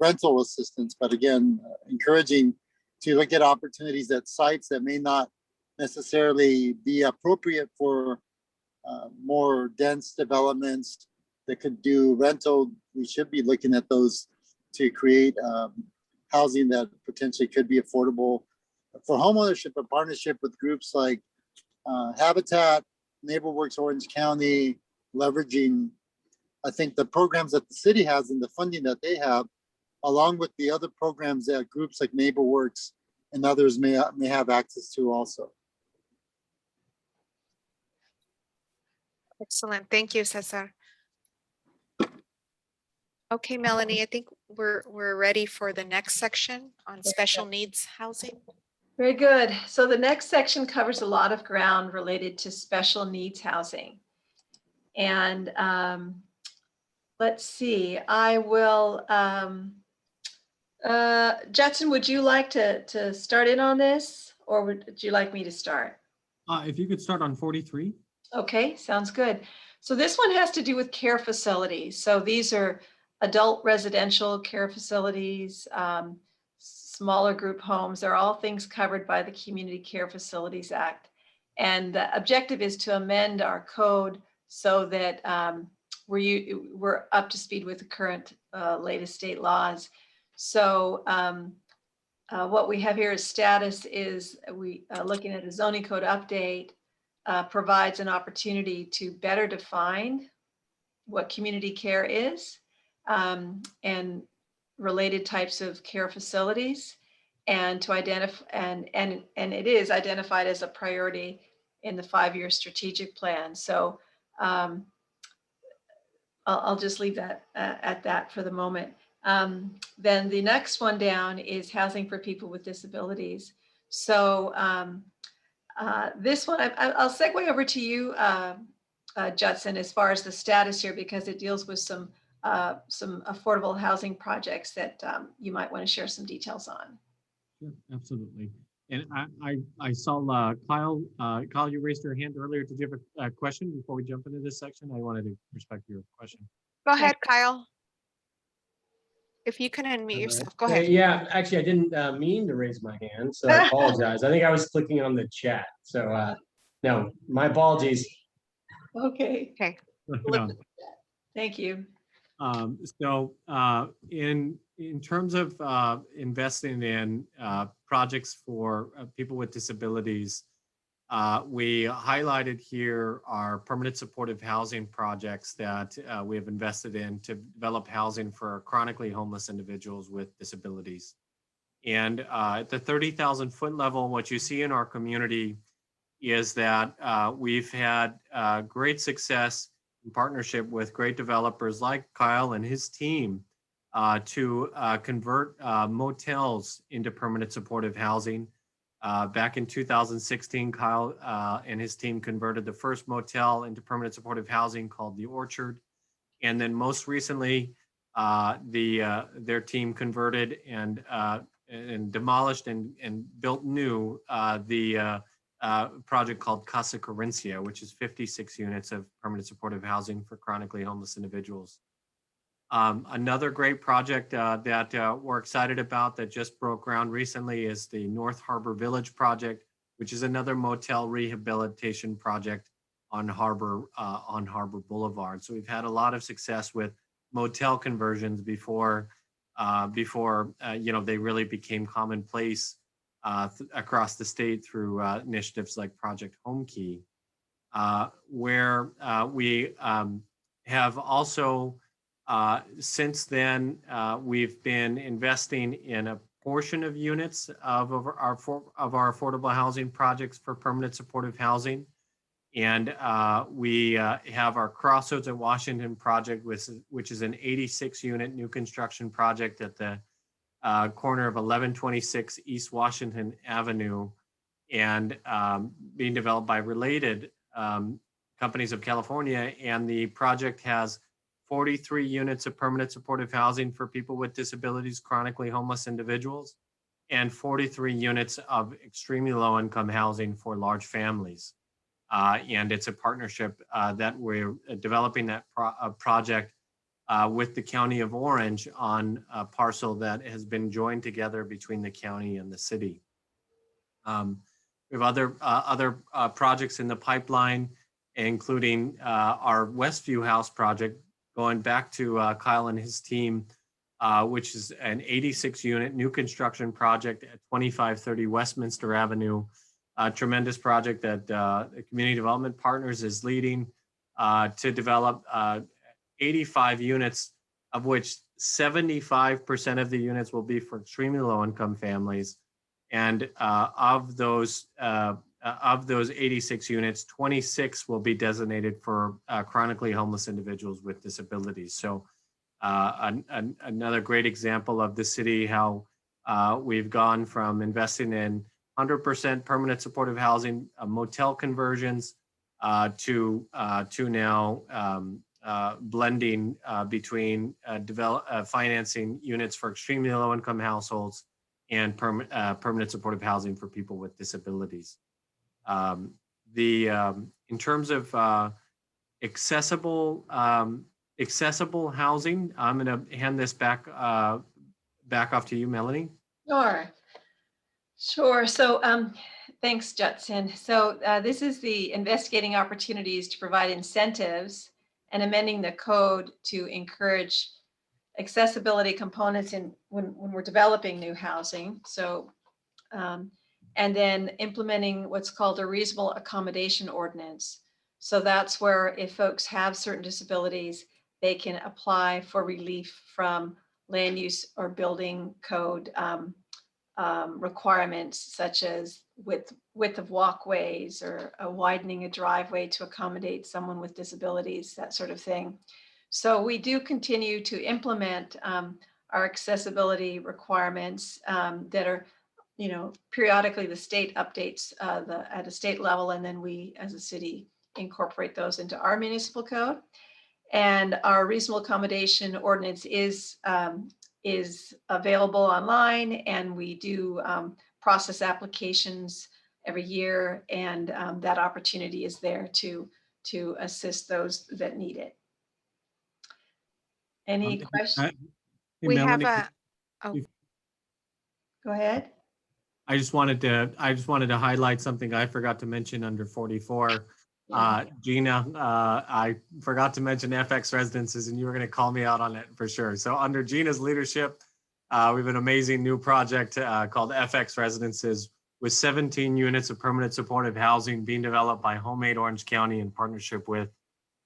S12: rental assistance. But again, encouraging to look at opportunities at sites that may not necessarily be appropriate for more dense developments that could do rental. We should be looking at those to create housing that potentially could be affordable for homeownership, a partnership with groups like Habitat, NeighborWorks Orange County, leveraging, I think, the programs that the city has and the funding that they have, along with the other programs that groups like NeighborWorks and others may have access to also.
S2: Excellent. Thank you, Cesar. Okay, Melanie, I think we're ready for the next section on special needs housing.
S1: Very good. So the next section covers a lot of ground related to special needs housing. And let's see, I will, Judson, would you like to start in on this, or would you like me to start?
S7: If you could start on 43.
S1: Okay, sounds good. So this one has to do with care facilities. So these are adult residential care facilities, smaller group homes. They're all things covered by the Community Care Facilities Act. And the objective is to amend our code so that we're up to speed with the current latest state laws. So what we have here as status is we looking at a zoning code update provides an opportunity to better define what community care is, and related types of care facilities, and to identify, and it is identified as a priority in the 5-year strategic plan. So I'll just leave that at that for the moment. Then the next one down is housing for people with disabilities. So this one, I'll segue over to you, Judson, as far as the status here, because it deals with some affordable housing projects that you might want to share some details on.
S7: Sure, absolutely. And I saw Kyle. Kyle, you raised your hand earlier. Did you have a question before we jump into this section? I wanted to respect your question.
S2: Go ahead, Kyle. If you can unmute yourself, go ahead.
S13: Yeah, actually, I didn't mean to raise my hand, so I apologize. I think I was clicking on the chat. So no, my apologies.
S1: Okay.
S2: Okay.
S7: No.
S1: Thank you.
S7: In terms of investing in projects for people with disabilities, we highlighted here our permanent supportive housing projects that we have invested in to develop housing for chronically homeless individuals with disabilities. And at the 30,000 foot level, what you see in our community is that we've had great success in partnership with great developers like Kyle and his team to convert motels into permanent supportive housing. Back in 2016, Kyle and his team converted the first motel into permanent supportive housing called the Orchard. And then most recently, their team converted and demolished and built new the project called Casa Carencia, which is 56 units of permanent supportive housing for chronically homeless individuals. Another great project that we're excited about that just broke ground recently is the North Harbor Village project, which is another motel rehabilitation project on Harbor Boulevard. So we've had a lot of success with motel conversions before they really became commonplace across the state through initiatives like Project Home Key, where we have also since then we've been investing in a portion of units of our affordable housing projects for permanent supportive housing. And we have our Crossroads at Washington project, which is an 86 unit new construction project at the corner of 1126 East Washington Avenue, and being developed by Related Companies of California. And the project has 43 units of permanent supportive housing for people with disabilities, chronically homeless individuals, and 43 units of extremely low income housing for large families. And it's a partnership that we're developing that project with the County of Orange on a parcel that has been joined together between the county and the city. We have other projects in the pipeline, including our Westview House project, going back to Kyle and his team, which is an 86 unit new construction project at 2530 Westminster Avenue. A tremendous project that the Community Development Partners is leading to develop 85 units, of which 75% of the units will be for extremely low income families. And of those 86 units, 26 will be designated for chronically homeless individuals with disabilities. So another great example of the city, how we've gone from investing in 100% permanent supportive housing, motel conversions, to now blending between financing units for extremely low income households and permanent supportive housing for people with disabilities. In terms of accessible housing, I'm going to hand this back off to you, Melanie.
S1: Sure. So thanks, Judson. So this is the investigating opportunities to provide incentives and amending the code to encourage accessibility components when we're developing new housing. So, and then implementing what's called a reasonable accommodation ordinance. So that's where if folks have certain disabilities, they can apply for relief from land use or building code requirements, such as width of walkways or widening a driveway to accommodate someone with disabilities, that sort of thing. So we do continue to implement our accessibility requirements that are, periodically the state updates at a state level, and then we as a city incorporate those into our municipal code. And our reasonable accommodation ordinance is available online, and we do process applications every year, and that opportunity is there to assist those that need it. Any questions?
S2: We have
S7: Melanie,
S1: Go ahead.
S7: I just wanted to highlight something I forgot to mention under 44. Gina, I forgot to mention FX residences, and you were going to call me out on it for sure. So under Gina's leadership, we have an amazing new project called FX Residences, with 17 units of permanent supportive housing being developed by Homemade Orange County in partnership with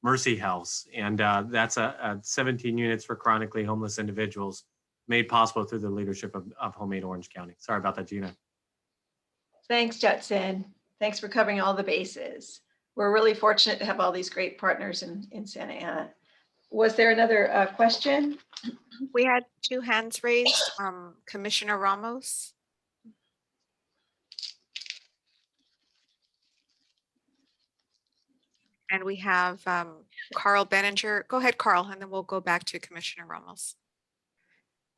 S7: Mercy House. And that's a 17 units for chronically homeless individuals, made possible through the leadership of Homemade Orange County. Sorry about that, Gina.
S1: Thanks, Judson. Thanks for covering all the bases. We're really fortunate to have all these great partners in Santa Ana. Was there another question?
S2: We had two hands raised. Commissioner Ramos. And we have Carl Benninger. Go ahead, Carl, and then we'll go back to Commissioner Ramos.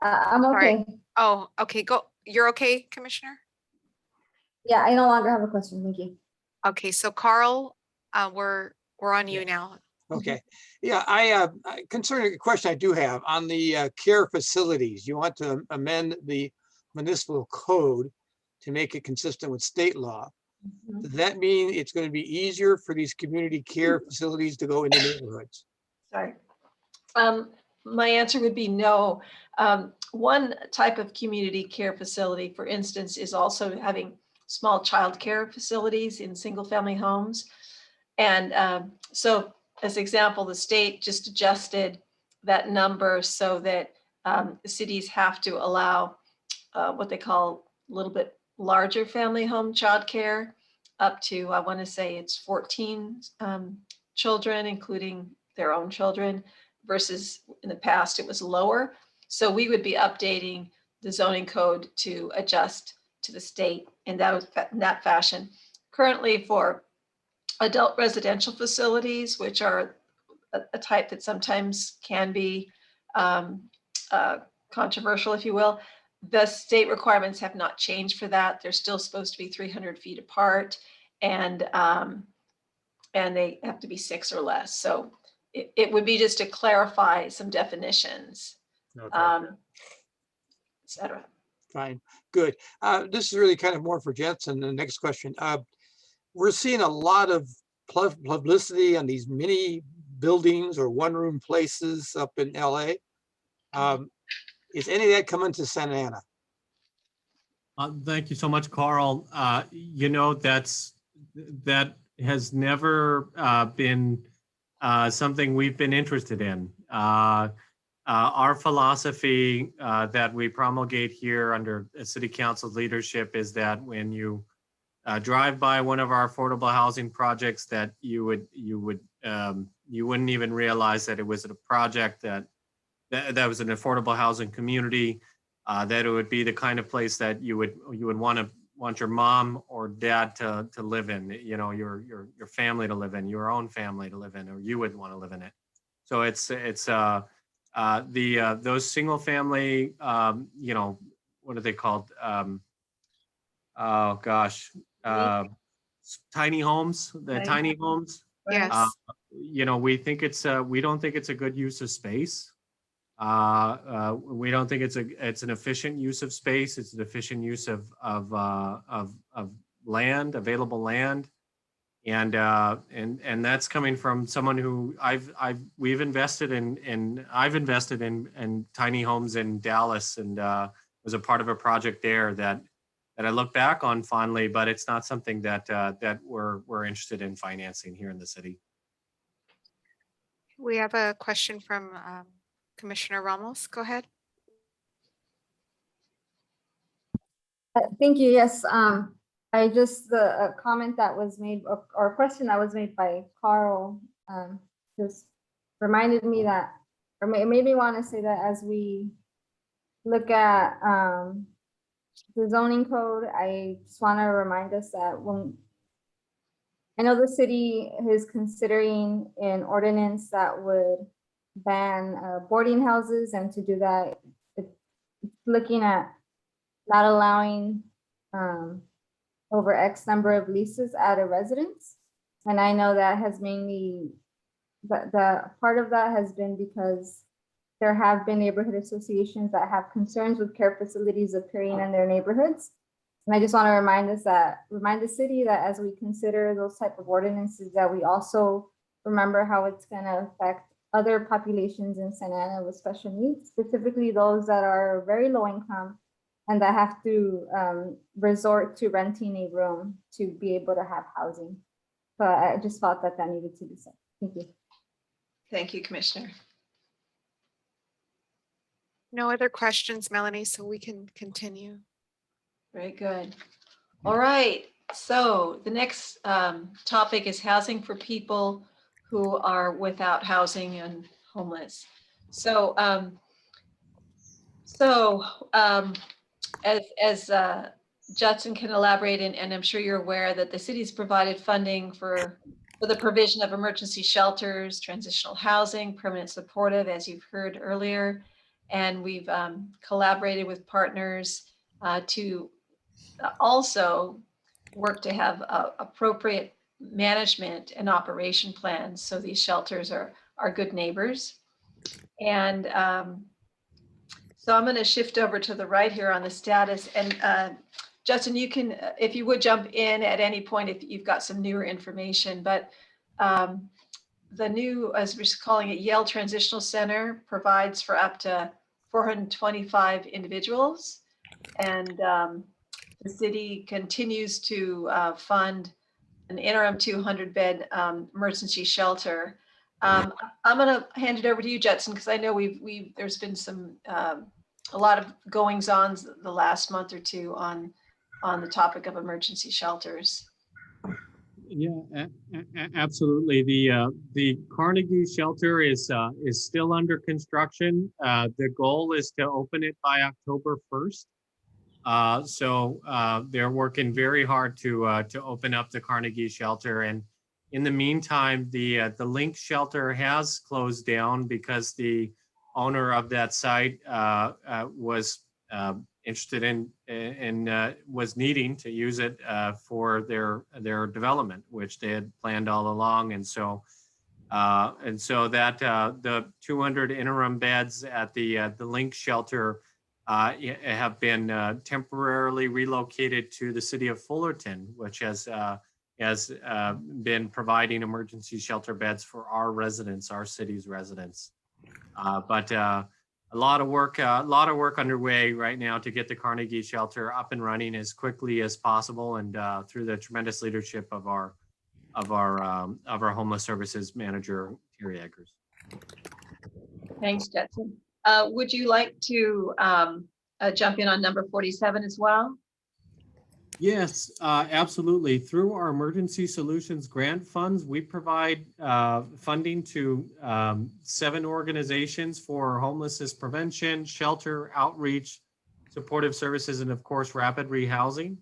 S10: I'm okay.
S2: Oh, okay. Go. You're okay, Commissioner?
S10: Yeah, I no longer have a question. Thank you.
S2: Okay, so Carl, we're on you now.
S4: Okay. Yeah, concerning a question I do have on the care facilities, you want to amend the municipal code to make it consistent with state law. Does that mean it's going to be easier for these community care facilities to go into neighborhoods?
S1: Sorry. My answer would be no. One type of community care facility, for instance, is also having small child care facilities in single family homes. And so as example, the state just adjusted that number so that the cities have to allow what they call a little bit larger family home childcare, up to, I want to say it's 14 children, including their own children, versus in the past it was lower. So we would be updating the zoning code to adjust to the state in that fashion. Currently, for adult residential facilities, which are a type that sometimes can be controversial, if you will, the state requirements have not changed for that. They're still supposed to be 300 feet apart, and they have to be 6 or less. So it would be just to clarify some definitions,
S4: Okay.
S1: et cetera.
S4: Fine, good. This is really kind of more for Jensen. The next question. We're seeing a lot of publicity on these mini buildings or one-room places up in LA. Is any of that coming to Santa Ana?
S7: Thank you so much, Carl. That has never been something we've been interested in. Our philosophy that we promulgate here under City Council leadership is that when you drive by one of our affordable housing projects, that you wouldn't even realize that it was a project that was an affordable housing community, that it would be the kind of place that you would want your mom or dad to live in, your family to live in, your own family to live in, or you would want to live in it. So it's those single family, what are they called? Oh gosh, tiny homes, tiny homes.
S2: Yes.
S7: We think we don't think it's a good use of space. We don't think it's an efficient use of space. It's an efficient use of land, available land, and that's coming from someone who I've invested in tiny homes in Dallas, and was a part of a project there that I look back on fondly, but it's not something that we're interested in financing here in the city.
S2: We have a question from Commissioner Ramos. Go ahead.
S10: Thank you. Yes, I just, the comment that was made, or question that was made by Carl, just reminded me that, or it made me want to say that as we look at the zoning code, I just want to remind us that when, I know the city is considering an ordinance that would ban boarding houses, and to do that, it's looking at not allowing over X number of leases at a residence. And I know that has mainly, the part of that has been because there have been neighborhood associations that have concerns with care facilities appearing in their neighborhoods. And I just want to remind the city that as we consider those type of ordinances, that we also remember how it's going to affect other populations in Santa Ana with special needs, specifically those that are very low income and that have to resort to renting a room to be able to have housing. So I just thought that that needed to be said. Thank you.
S1: Thank you, Commissioner.
S2: No other questions, Melanie, so we can continue.
S1: Very good. All right. So the next topic is housing for people who are without housing and homeless. So, as Judson can elaborate, and I'm sure you're aware that the city's provided funding for the provision of emergency shelters, transitional housing, permanent supportive, as you've heard earlier. And we've collaborated with partners to also work to have appropriate management and operation plans, so these shelters are good neighbors. And so I'm going to shift over to the right here on the status. And Justin, you can, if you would, jump in at any point if you've got some newer information. But the new, as we're calling it, Yale Transitional Center provides for up to 425 individuals. And the city continues to fund an interim 200-bed emergency shelter. I'm going to hand it over to you, Judson, because I know there's been some a lot of goings-ons the last month or two on the topic of emergency shelters.
S7: Yeah, absolutely. The Carnegie shelter is still under construction. The goal is to open it by October 1st. So they're working very hard to open up the Carnegie shelter. And in the meantime, the Link shelter has closed down because the owner of that site was interested in and was needing to use it for their development, which they had planned all along. And so that the 200 interim beds at the Link shelter have been temporarily relocated to the city of Fullerton, which has been providing emergency shelter beds for our residents, our city's residents. But a lot of work underway right now to get the Carnegie shelter up and running as quickly as possible, and through the tremendous leadership of our homeless services manager, Terry Eggers.
S1: Thanks, Judson. Would you like to jump in on number 47 as well?
S7: Yes, absolutely. Through our emergency solutions grant funds, we provide funding to 7 organizations for homelessness prevention, shelter, outreach, supportive services, and of course, rapid rehousing.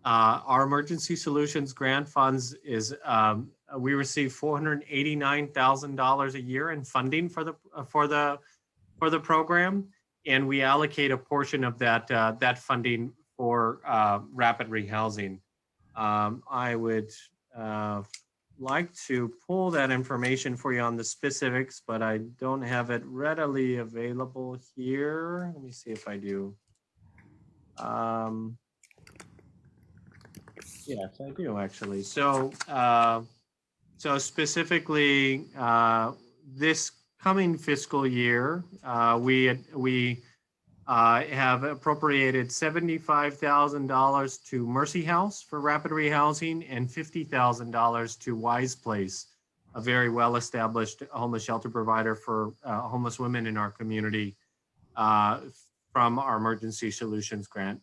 S7: Our emergency solutions grant funds is, we receive $489,000 a year in funding for the program, and we allocate a portion of that funding for rapid rehousing. I would like to pull that information for you on the specifics, but I don't have it readily available here. Let me see if I do. Yes, I do actually. So, so specifically, this coming fiscal year, we have appropriated $75,000 to Mercy House for rapid rehousing and $50,000 to Wise Place a very well-established homeless shelter provider for homeless women in our community from our emergency solutions grant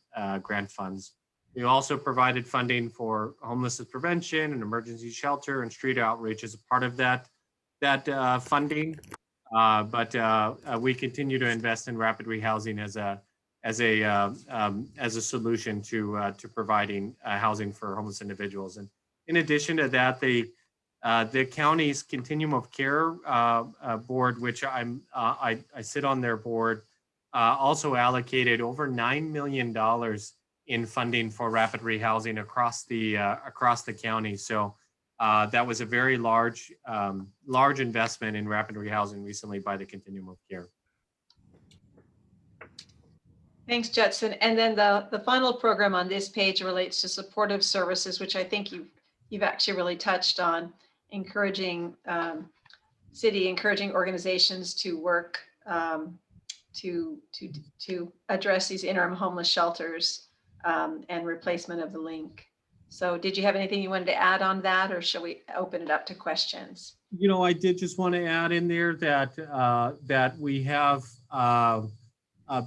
S7: funds. We also provided funding for homelessness prevention and emergency shelter and street outreach as a part of that funding. But we continue to invest in rapid rehousing as a solution to providing housing for homeless individuals. And in addition to that, the county's Continuum of Care board, which I sit on their board, also allocated over $9 million in funding for rapid rehousing across the county. So that was a very large investment in rapid rehousing recently by the Continuum of Care.
S1: Thanks, Judson. And then the final program on this page relates to supportive services, which I think you've actually really touched on, encouraging organizations to work to address these interim homeless shelters and replacement of the link. So did you have anything you wanted to add on that, or shall we open it up to questions?
S7: You know, I did just want to add in there that we have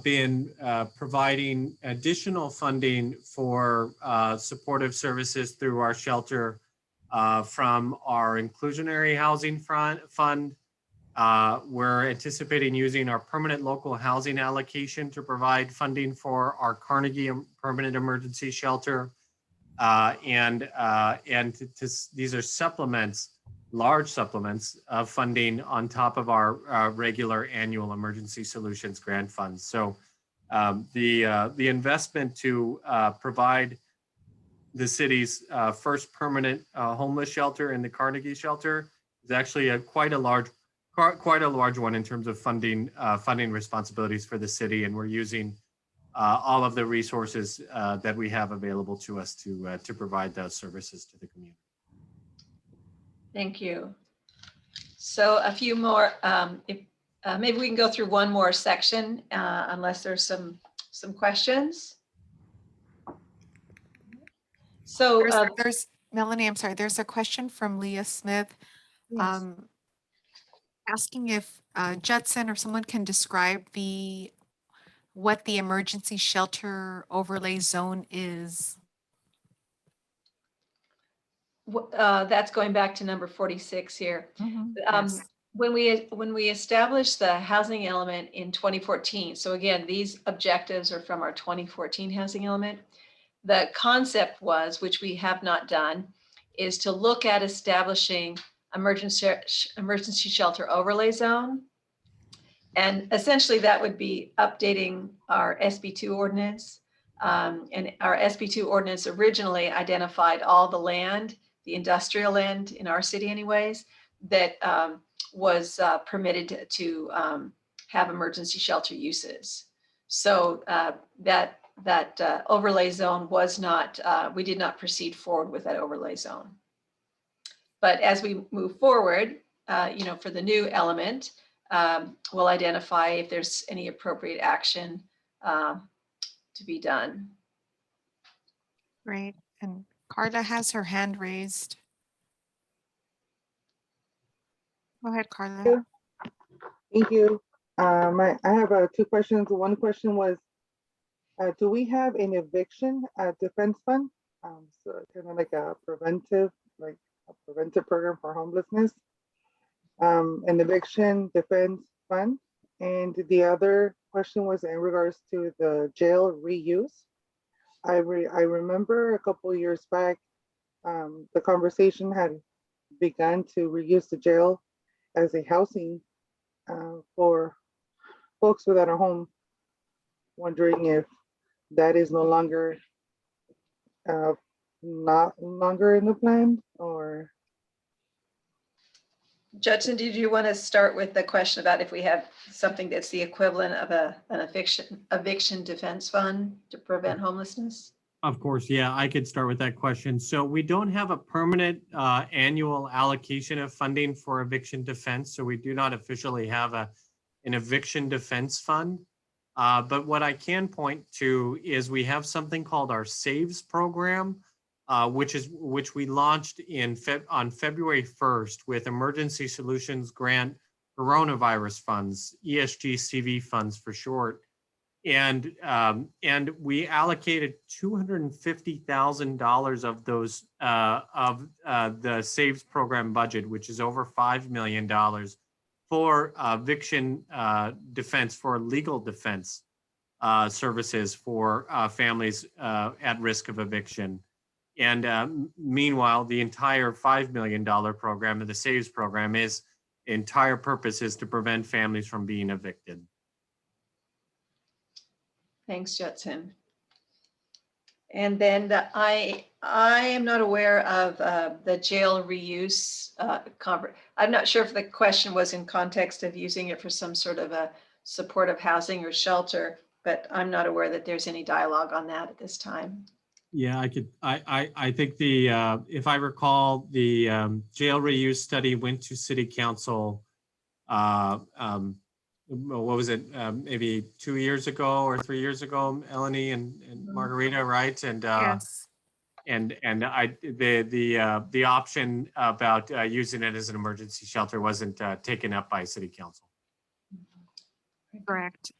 S7: been providing additional funding for supportive services through our shelter from our inclusionary housing fund. We're anticipating using our permanent local housing allocation to provide funding for our Carnegie Permanent Emergency Shelter. These are supplements, large supplements of funding on top of our regular annual emergency solutions grant funds. So the investment to provide the city's first permanent homeless shelter in the Carnegie shelter is actually quite a large one in terms of funding responsibilities for the city, and we're using all of the resources that we have available to us to provide those services to the community.
S1: Thank you. So a few more, maybe we can go through one more section unless there's some questions. So
S2: there's Melanie, I'm sorry, there's a question from Leah Smith.
S1: Yes.
S2: Asking if Judson or someone can describe what the emergency shelter overlay zone is.
S1: That's going back to number 46 here.
S2: Yes.
S1: When we established the housing element in 2014, so again, these objectives are from our 2014 housing element. The concept was, which we have not done, is to look at establishing emergency shelter overlay zone. And essentially that would be updating our SB2 ordinance. And our SB2 ordinance originally identified all the land, the industrial land in our city anyways, that was permitted to have emergency shelter uses. So that overlay zone was not, we did not proceed forward with that overlay zone. But as we move forward, for the new element, we'll identify if there's any appropriate action to be done.
S2: Great. And Carla has her hand raised. Go ahead, Carla.
S8: Thank you. I have two questions. One question was, do we have an eviction defense fund? So kind of like a preventive program for homelessness, an eviction defense fund. And the other question was in regards to the jail reuse. I remember a couple of years back, the conversation had begun to reuse the jail as a housing for folks without a home. Wondering if that is no longer not longer in the plan, or.
S1: Judson, did you want to start with the question about if we have something that's the equivalent of an eviction defense fund to prevent homelessness?
S7: Of course, yeah, I could start with that question. So we don't have a permanent annual allocation of funding for eviction defense. So we do not officially have an eviction defense fund. But what I can point to is we have something called our SAVES program, which we launched on February 1st with Emergency Solutions Grant Coronavirus Funds, ESGCV funds for short. And we allocated $250,000 of those the SAVES program budget, which is over $5 million, for eviction defense, for legal defense services for families at risk of eviction. And meanwhile, the entire $5 million program of the SAVES program entire purpose is to prevent families from being evicted.
S1: Thanks, Judson. And then I am not aware of the jail reuse conference. I'm not sure if the question was in context of using it for some sort of a supportive housing or shelter, but I'm not aware that there's any dialogue on that at this time.
S7: Yeah, I think if I recall, the jail reuse study went to City Council. What was it? Maybe 2 years ago or 3 years ago, Eleni and Margarita, right? And
S2: Yes.
S7: and the option about using it as an emergency shelter wasn't taken up by City Council.
S2: Correct.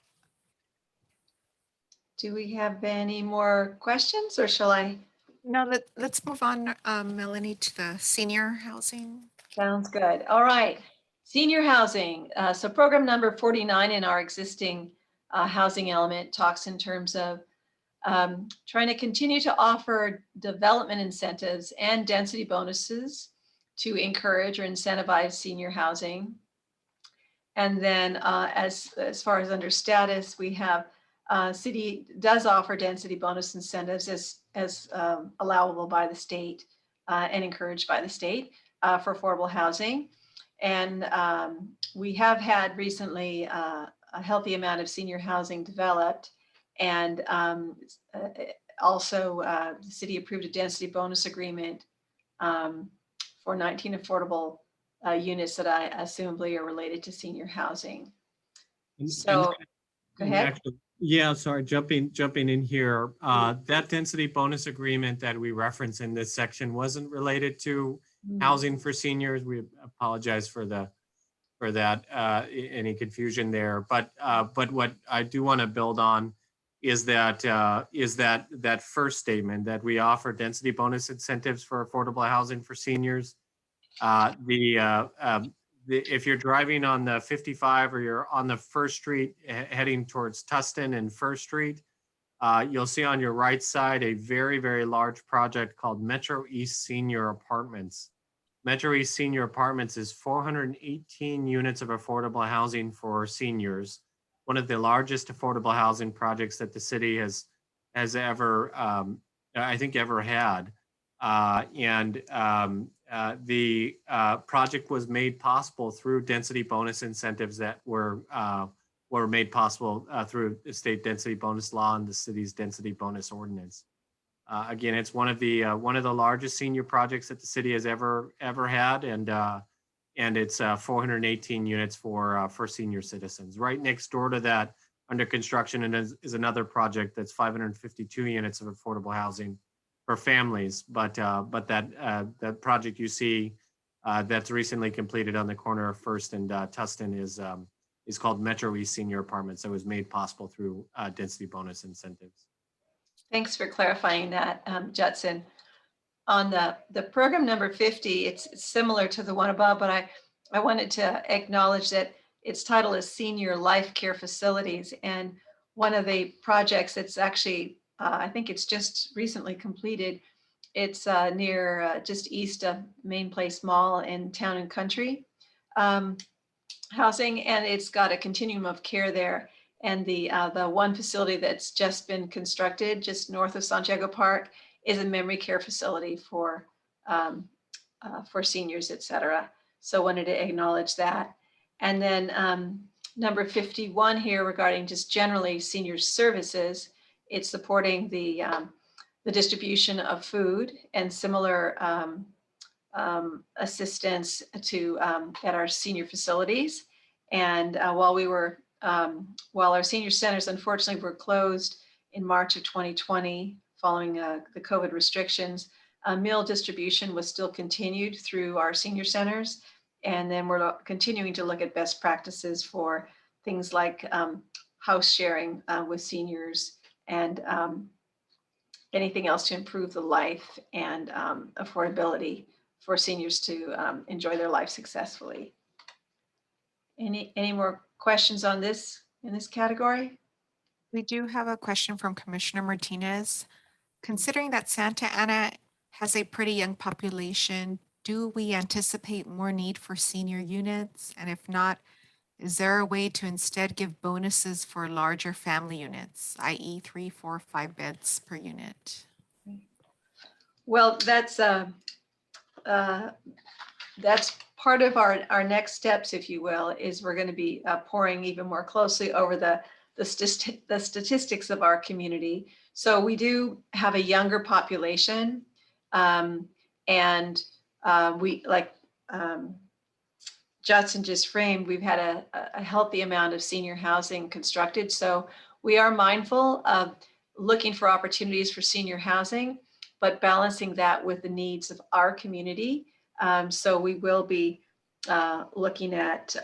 S1: Do we have any more questions, or shall I?
S2: No, let's move on, Melanie, to the senior housing.
S1: Sounds good. All right. Senior housing. So program number 49 in our existing housing element talks in terms of trying to continue to offer development incentives and density bonuses to encourage or incentivize senior housing. And then as far as under status, we have city does offer density bonus incentives as allowable by the state and encouraged by the state for affordable housing. And we have had recently a healthy amount of senior housing developed. And also the city approved a density bonus agreement for 19 affordable units that I assumably are related to senior housing. So go ahead.
S7: Actually, yeah, sorry, jumping in here. That density bonus agreement that we reference in this section wasn't related to housing for seniors. We apologize for that any confusion there. But what I do want to build on is that first statement that we offer density bonus incentives for affordable housing for seniors. If you're driving on the 55 or you're on the First Street heading towards Tustin and First Street, you'll see on your right side a very, very large project called Metro East Senior Apartments. Metro East Senior Apartments is 418 units of affordable housing for seniors, one of the largest affordable housing projects that the city has ever, I think, ever had. The project was made possible through density bonus incentives that were made possible through the state density bonus law and the city's density bonus ordinance. Again, it's one of the largest senior projects that the city has ever had, and it's 418 units for senior citizens. Right next door to that, under construction, and is another project that's 552 units of affordable housing for families. But that project you see that's recently completed on the corner of First and Tustin is called Metro East Senior Apartments. That was made possible through density bonus incentives.
S1: Thanks for clarifying that, Judson. On the program number 50, it's similar to the one above, but I wanted to acknowledge that its title is Senior Life Care Facilities. And one of the projects that's actually, I think it's just recently completed, it's near just east of Main Place Mall in Town and Country housing, and it's got a continuum of care there. And the one facility that's just been constructed just north of Santiago Park is a memory care facility for seniors, et cetera. So wanted to acknowledge that. And then number 51 here regarding just generally senior services, it's supporting the distribution of food and similar assistance to at our senior facilities. And while our senior centers unfortunately were closed in March of 2020 following the COVID restrictions, meal distribution was still continued through our senior centers. And then we're continuing to look at best practices for things like house sharing with seniors and anything else to improve the life and affordability for seniors to enjoy their life successfully. Any more questions on this in this category?
S2: We do have a question from Commissioner Martinez. Considering that Santa Ana has a pretty young population, do we anticipate more need for senior units? And if not, is there a way to instead give bonuses for larger family units, i.e. 3, 4, 5 beds per unit?
S1: Well, that's part of our next steps, if you will, is we're going to be poring even more closely over the statistics of our community. So we do have a younger population, and we, like Judson just framed, we've had a healthy amount of senior housing constructed. So we are mindful of looking for opportunities for senior housing, but balancing that with the needs of our community. So we will be looking at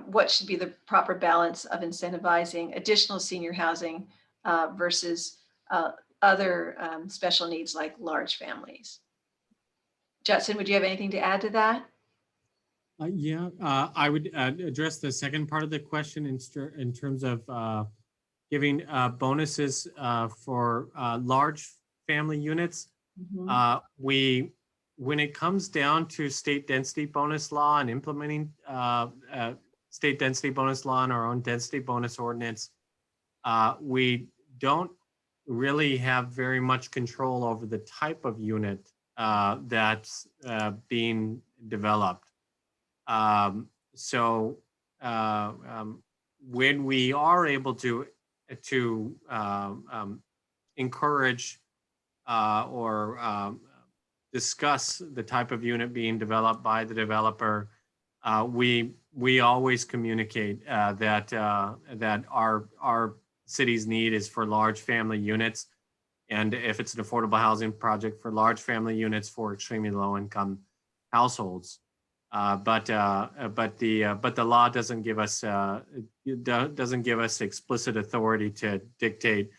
S1: what should be the proper balance of incentivizing additional senior housing versus other special needs like large families. Judson, would you have anything to add to that?
S7: Yeah, I would address the second part of the question in terms of giving bonuses for large family units.
S1: Mm-hmm.
S7: When it comes down to state density bonus law and implementing state density bonus law and our own density bonus ordinance, we don't really have very much control over the type of unit that's being developed. So when we are able to encourage or discuss the type of unit being developed by the developer, we always communicate that our city's need is for large family units, and if it's an affordable housing project, for large family units for extremely low income households. But the law doesn't give us explicit authority to dictate,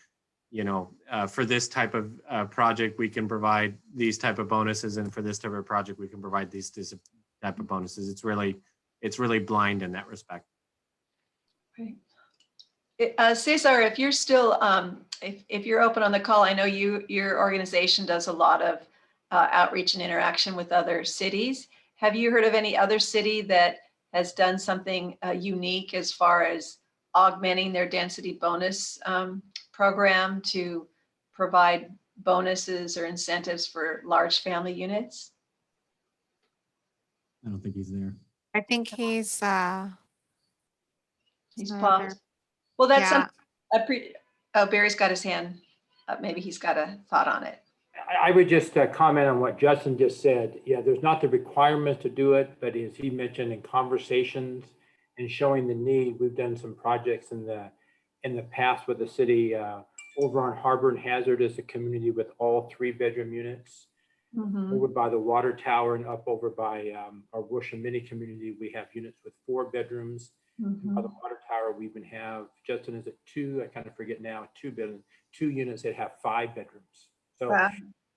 S7: for this type of project we can provide these type of bonuses, and for this type of project we can provide these type of bonuses. It's really blind in that respect.
S1: Right. Cesar, if you're still if you're open on the call, I know your organization does a lot of outreach and interaction with other cities. Have you heard of any other city that has done something unique as far as augmenting their density bonus program to provide bonuses or incentives for large family units?
S7: I don't think he's there.
S2: I think he's
S1: paused. Well, that's
S2: yeah.
S1: Oh, Barry's got his hand up. Maybe he's got a thought on it.
S3: I would just comment on what Justin just said. Yeah, there's not the requirements to do it, but as he mentioned, in conversations and showing the need, we've done some projects in the past with the city. Over on Harbor and Hazard is a community with all 3-bedroom units.
S1: Mm-hmm.
S3: Over by the water tower and up over by our Worsham Mini community, we have units with 4 bedrooms.
S1: Mm-hmm.
S3: By the water tower, we even have, Justin, is it 2? I kind of forget now, 2 units that have 5 bedrooms. So,
S1: wow.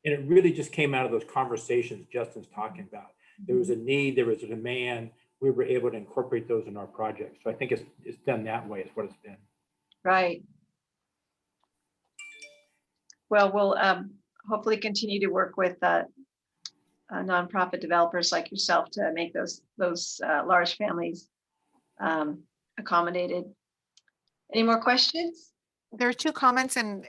S3: And it really just came out of those conversations Justin's talking about. There was a need, there was a demand. We were able to incorporate those in our project. So I think it's done that way is what it's been.
S1: Right. Well, we'll hopefully continue to work with nonprofit developers like yourself to make those large families accommodated. Any more questions?
S2: There are 2 comments, and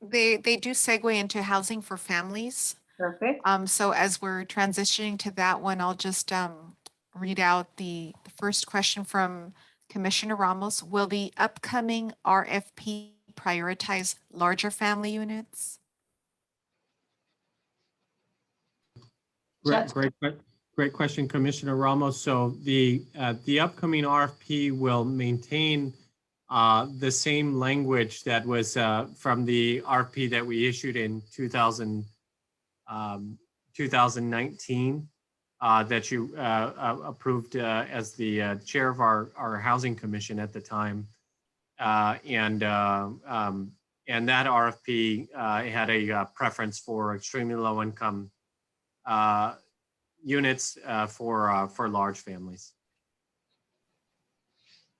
S2: they do segue into housing for families.
S1: Perfect.
S2: So as we're transitioning to that one, I'll just read out the first question from Commissioner Ramos. Will the upcoming RFP prioritize larger family units?
S7: Great question, Commissioner Ramos. So the upcoming RFP will maintain the same language that was from the RFP that we issued in 2019 2019 that you approved as the chair of our housing commission at the time. And that RFP had a preference for extremely low income units for large families.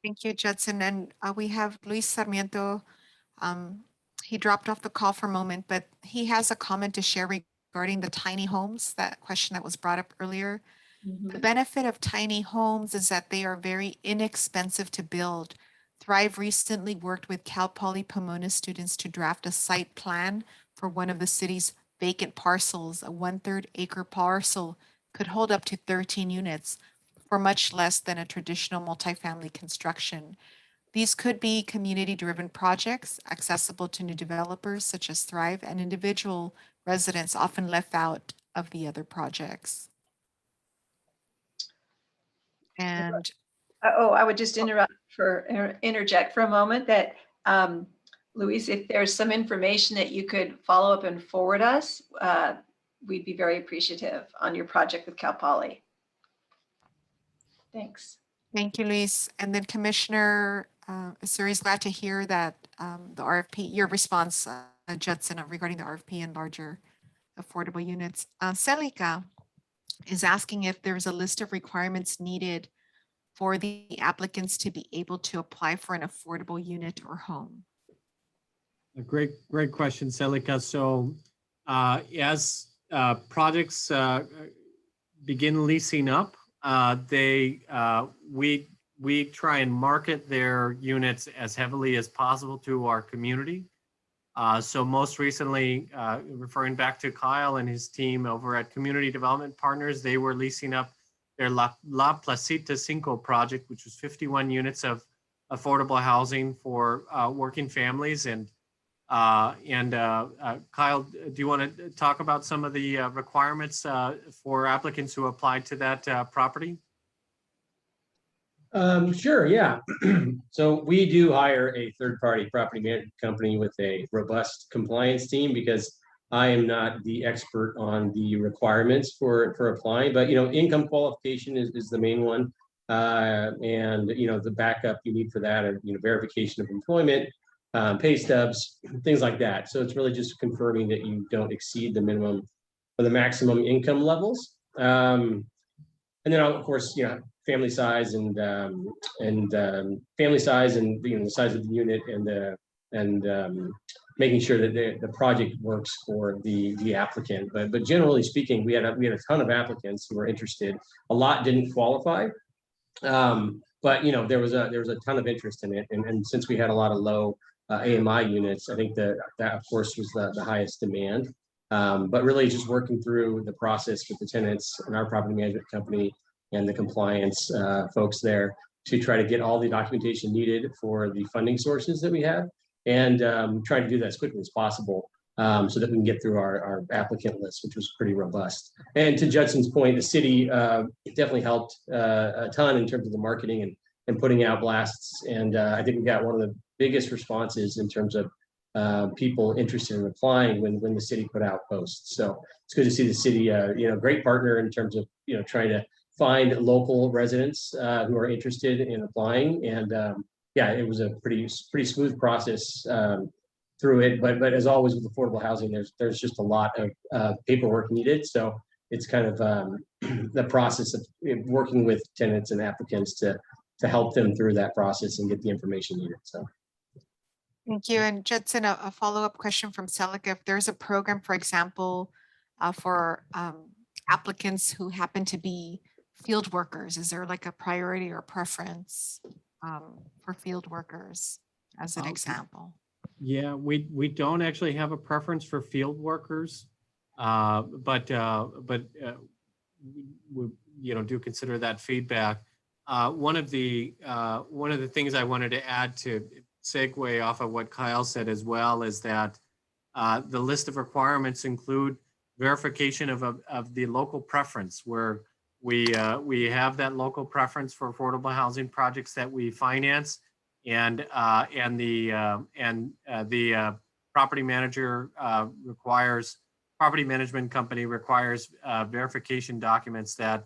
S2: Thank you, Judson. And we have Luis Sarmiento. He dropped off the call for a moment, but he has a comment to share regarding the tiny homes, that question that was brought up earlier. The benefit of tiny homes is that they are very inexpensive to build. Thrive recently worked with Cal Poly Pomona students to draft a site plan for one of the city's vacant parcels. A 1/3 acre parcel could hold up to 13 units for much less than a traditional multifamily construction. These could be community-driven projects accessible to new developers such as Thrive, and individual residents often left out of the other projects. And
S1: I would just interject for a moment that, Luis, if there's some information that you could follow up and forward us, we'd be very appreciative on your project with Cal Poly. Thanks.
S2: thank you, Luis. And then Commissioner Suri is glad to hear that the RFP, your response, Judson, regarding the RFP and larger affordable units. Celica is asking if there's a list of requirements needed for the applicants to be able to apply for an affordable unit or home.
S7: A great question, Celica. So as projects begin leasing up, we try and market their units as heavily as possible to our community. So most recently, referring back to Kyle and his team over at Community Development Partners, they were leasing up their La Placita Cinco project, which was 51 units of affordable housing for working families. And Kyle, do you want to talk about some of the requirements for applicants who applied to that property?
S13: Sure, yeah. So we do hire a third-party property management company with a robust compliance team, because I am not the expert on the requirements for applying, but income qualification is the main one, and the backup you need for that, and verification of employment, pay stubs, things like that. So it's really just confirming that you don't exceed the minimum or the maximum income levels, and then of course family size and family size and the size of the unit and making sure that the project works for the applicant. But generally speaking, we had a ton of applicants who were interested. A lot didn't qualify, but there was a ton of interest in it. And since we had a lot of low AMI units, I think that of course was the highest demand. But really just working through the process with the tenants and our property management company and the compliance folks there to try to get all the documentation needed for the funding sources that we have, and trying to do that as quickly as possible, so that we can get through our applicant list, which was pretty robust. And to Judson's point, the city definitely helped a ton in terms of the marketing and putting out blasts. And I think we got one of the biggest responses in terms of people interested in applying when the city put out posts. So it's good to see the city, great partner in terms of trying to find local residents who are interested in applying. And yeah, it was a pretty smooth process through it. But as always with affordable housing, there's just a lot of paperwork needed. So it's kind of the process of working with tenants and applicants to help them through that process and get the information needed. So.
S2: Thank you. And Judson, a follow-up question from Celica. If there's a program, for example, for applicants who happen to be field workers, is there like a priority or preference for field workers as an example?
S7: Yeah, we don't actually have a preference for field workers, but we do consider that feedback. One of the things I wanted to add to segue off of what Kyle said as well is that the list of requirements include verification of the local preference, where we have that local preference for affordable housing projects that we finance, and the property manager requires property management company requires verification documents that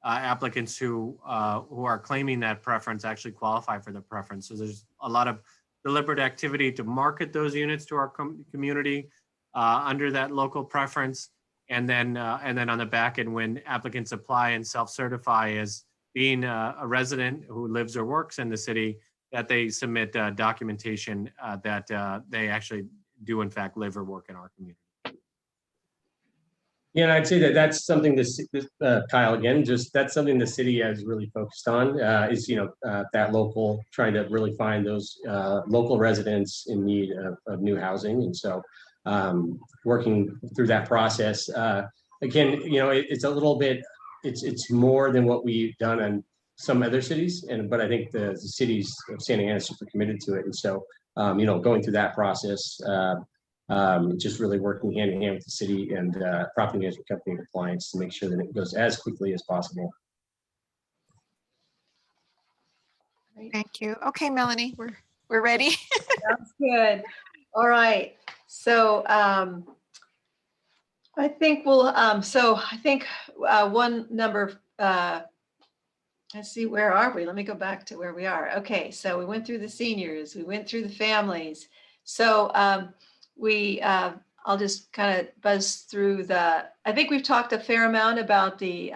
S7: applicants who are claiming that preference actually qualify for the preference. So there's a lot of deliberate activity to market those units to our community under that local preference. And then on the back end, when applicants apply and self-certify as being a resident who lives or works in the city, that they submit documentation that they actually do in fact live or work in our community.
S13: Yeah, and I'd say that that's something this Kyle, again, just that's something the city has really focused on is, that local, trying to really find those local residents in need of new housing. And so working through that process, again, it's a little bit, it's more than what we've done in some other cities. But I think the cities of Santa Ana are super committed to it. And so, going through that process, just really working hand in hand with the city and property management company compliance to make sure that it goes as quickly as possible.
S2: Thank you. Okay, Melanie, we're ready.
S1: Sounds good. All right. So I think we'll, one number, let's see, where are we? Let me go back to where we are. Okay, so we went through the seniors, we went through the families. So I'll just kind of buzz through I think we've talked a fair amount about the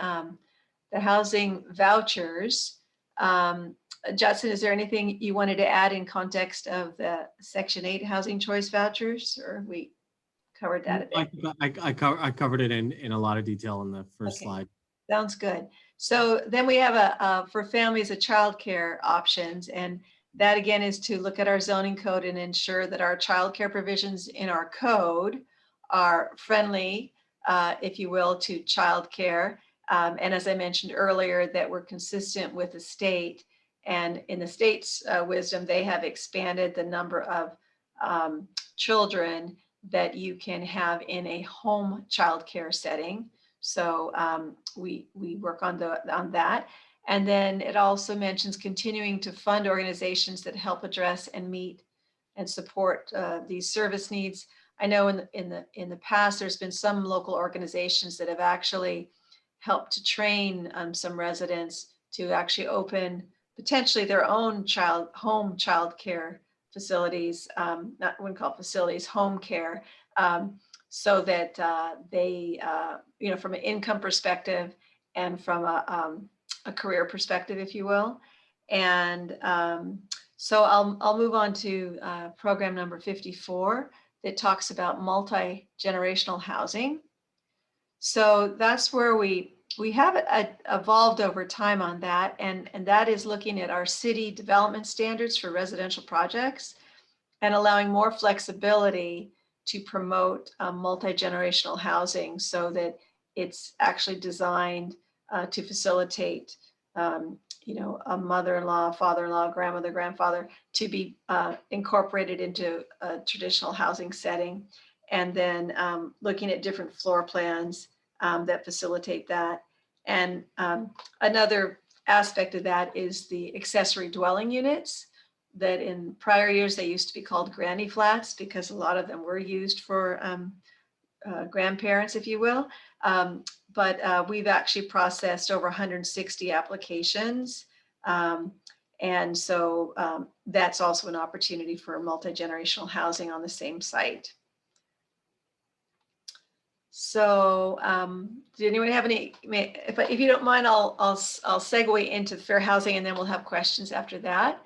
S1: housing vouchers. Judson, is there anything you wanted to add in context of the Section 8 housing choice vouchers, or we covered that a bit?
S7: I covered it in a lot of detail in the first slide.
S1: Sounds good. So then we have for families, a childcare options, and that again is to look at our zoning code and ensure that our childcare provisions in our code are friendly, if you will, to childcare. And as I mentioned earlier, that we're consistent with the state. And in the state's wisdom, they have expanded the number of children that you can have in a home childcare setting. So we work on that. And then it also mentions continuing to fund organizations that help address and meet and support these service needs. I know in the past, there's been some local organizations that have actually helped to train some residents to actually open potentially their own home child care facilities, not wouldn't call it facilities, home care, so that they, from an income perspective and from a career perspective, if you will. And so I'll move on to program number 54 that talks about multi-generational housing. So that's where we have evolved over time on that, and that is looking at our city development standards for residential projects and allowing more flexibility to promote multi-generational housing so that it's actually designed to facilitate, a mother-in-law, father-in-law, grandmother, grandfather to be incorporated into a traditional housing setting. And then looking at different floor plans that facilitate that. And another aspect of that is the accessory dwelling units that in prior years, they used to be called granny flats because a lot of them were used for grandparents, if you will. But we've actually processed over 160 applications. And so that's also an opportunity for multi-generational housing on the same site. So did anyone have any, if you don't mind, I'll segue into fair housing and then we'll have questions after that.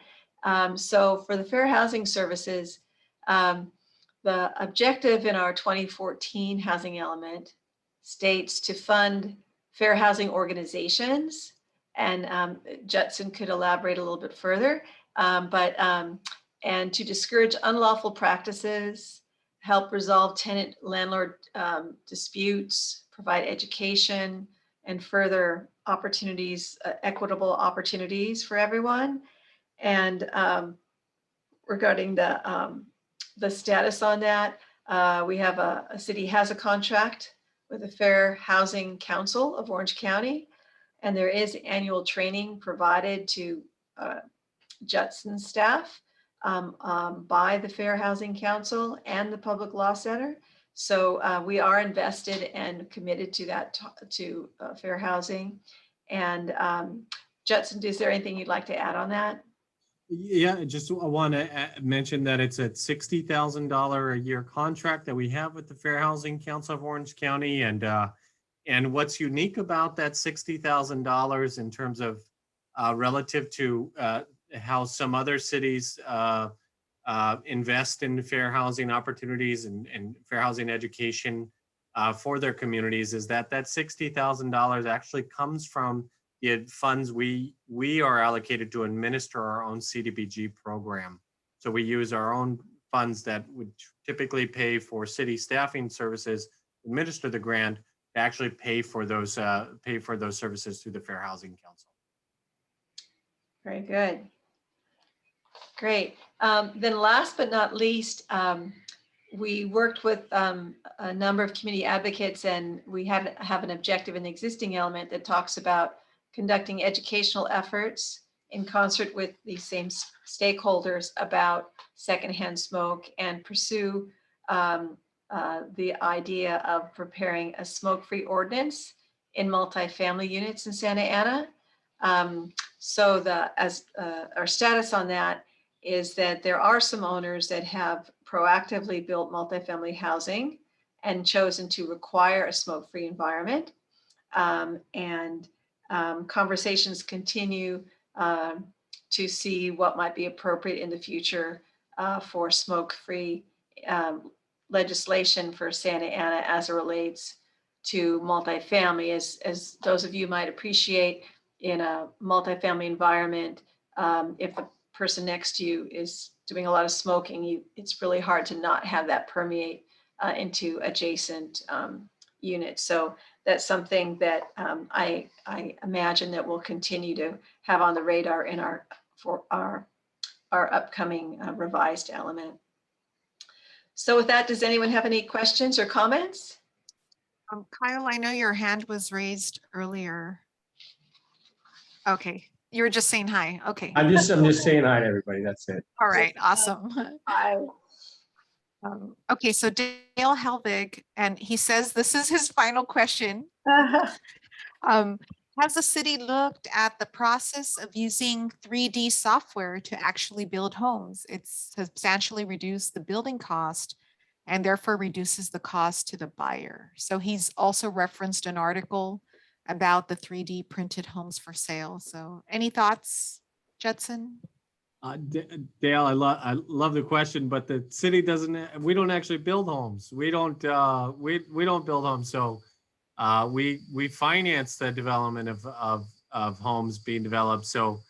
S1: So for the fair housing services, the objective in our 2014 housing element states to fund fair housing organizations, and Judson could elaborate a little bit further, and to discourage unlawful practices, help resolve tenant-landlord disputes, provide education, and further opportunities, equitable opportunities for everyone. And regarding the status on that, we have a city has a contract with the Fair Housing Council of Orange County, and there is annual training provided to Judson staff by the Fair Housing Council and the Public Law Center. So we are invested and committed to that, to fair housing. And Judson, is there anything you'd like to add on that?
S7: Yeah, just I want to mention that it's a $60,000 a year contract that we have with the Fair Housing Council of Orange County. And what's unique about that $60,000 in terms of relative to how some other cities invest in fair housing opportunities and fair housing education for their communities is that $60,000 actually comes from the funds we are allocated to administer our own CDBG program. So we use our own funds that would typically pay for city staffing services, administer the grant, to actually pay for those services through the Fair Housing Council.
S1: Very good. Great. Then last but not least, we worked with a number of community advocates, and we have an objective in the existing element that talks about conducting educational efforts in concert with these same stakeholders about secondhand smoke, and pursue the idea of preparing a smoke-free ordinance in multifamily units in Santa Ana. So our status on that is that there are some owners that have proactively built multifamily housing and chosen to require a smoke-free environment. Conversations continue to see what might be appropriate in the future for smoke-free legislation for Santa Ana as it relates to multifamily. As those of you might appreciate, in a multifamily environment, if the person next to you is doing a lot of smoking, it's really hard to not have that permeate into adjacent units. So that's something that I imagine that we'll continue to have on the radar for our upcoming revised element. So with that, does anyone have any questions or comments?
S2: Kyle, I know your hand was raised earlier. Okay, you were just saying hi. Okay.
S13: I'm just saying hi to everybody. That's it.
S2: All right, awesome.
S1: Hi.
S2: Okay, so Dale Helvig, and he says this is his final question. Has the city looked at the process of using 3D software to actually build homes? It's substantially reduced the building cost and therefore reduces the cost to the buyer. So he's also referenced an article about the 3D printed homes for sale. So any thoughts, Judson?
S7: Dale, I love the question, but the city we don't actually build homes. We don't build homes. So we finance the development of homes being developed. So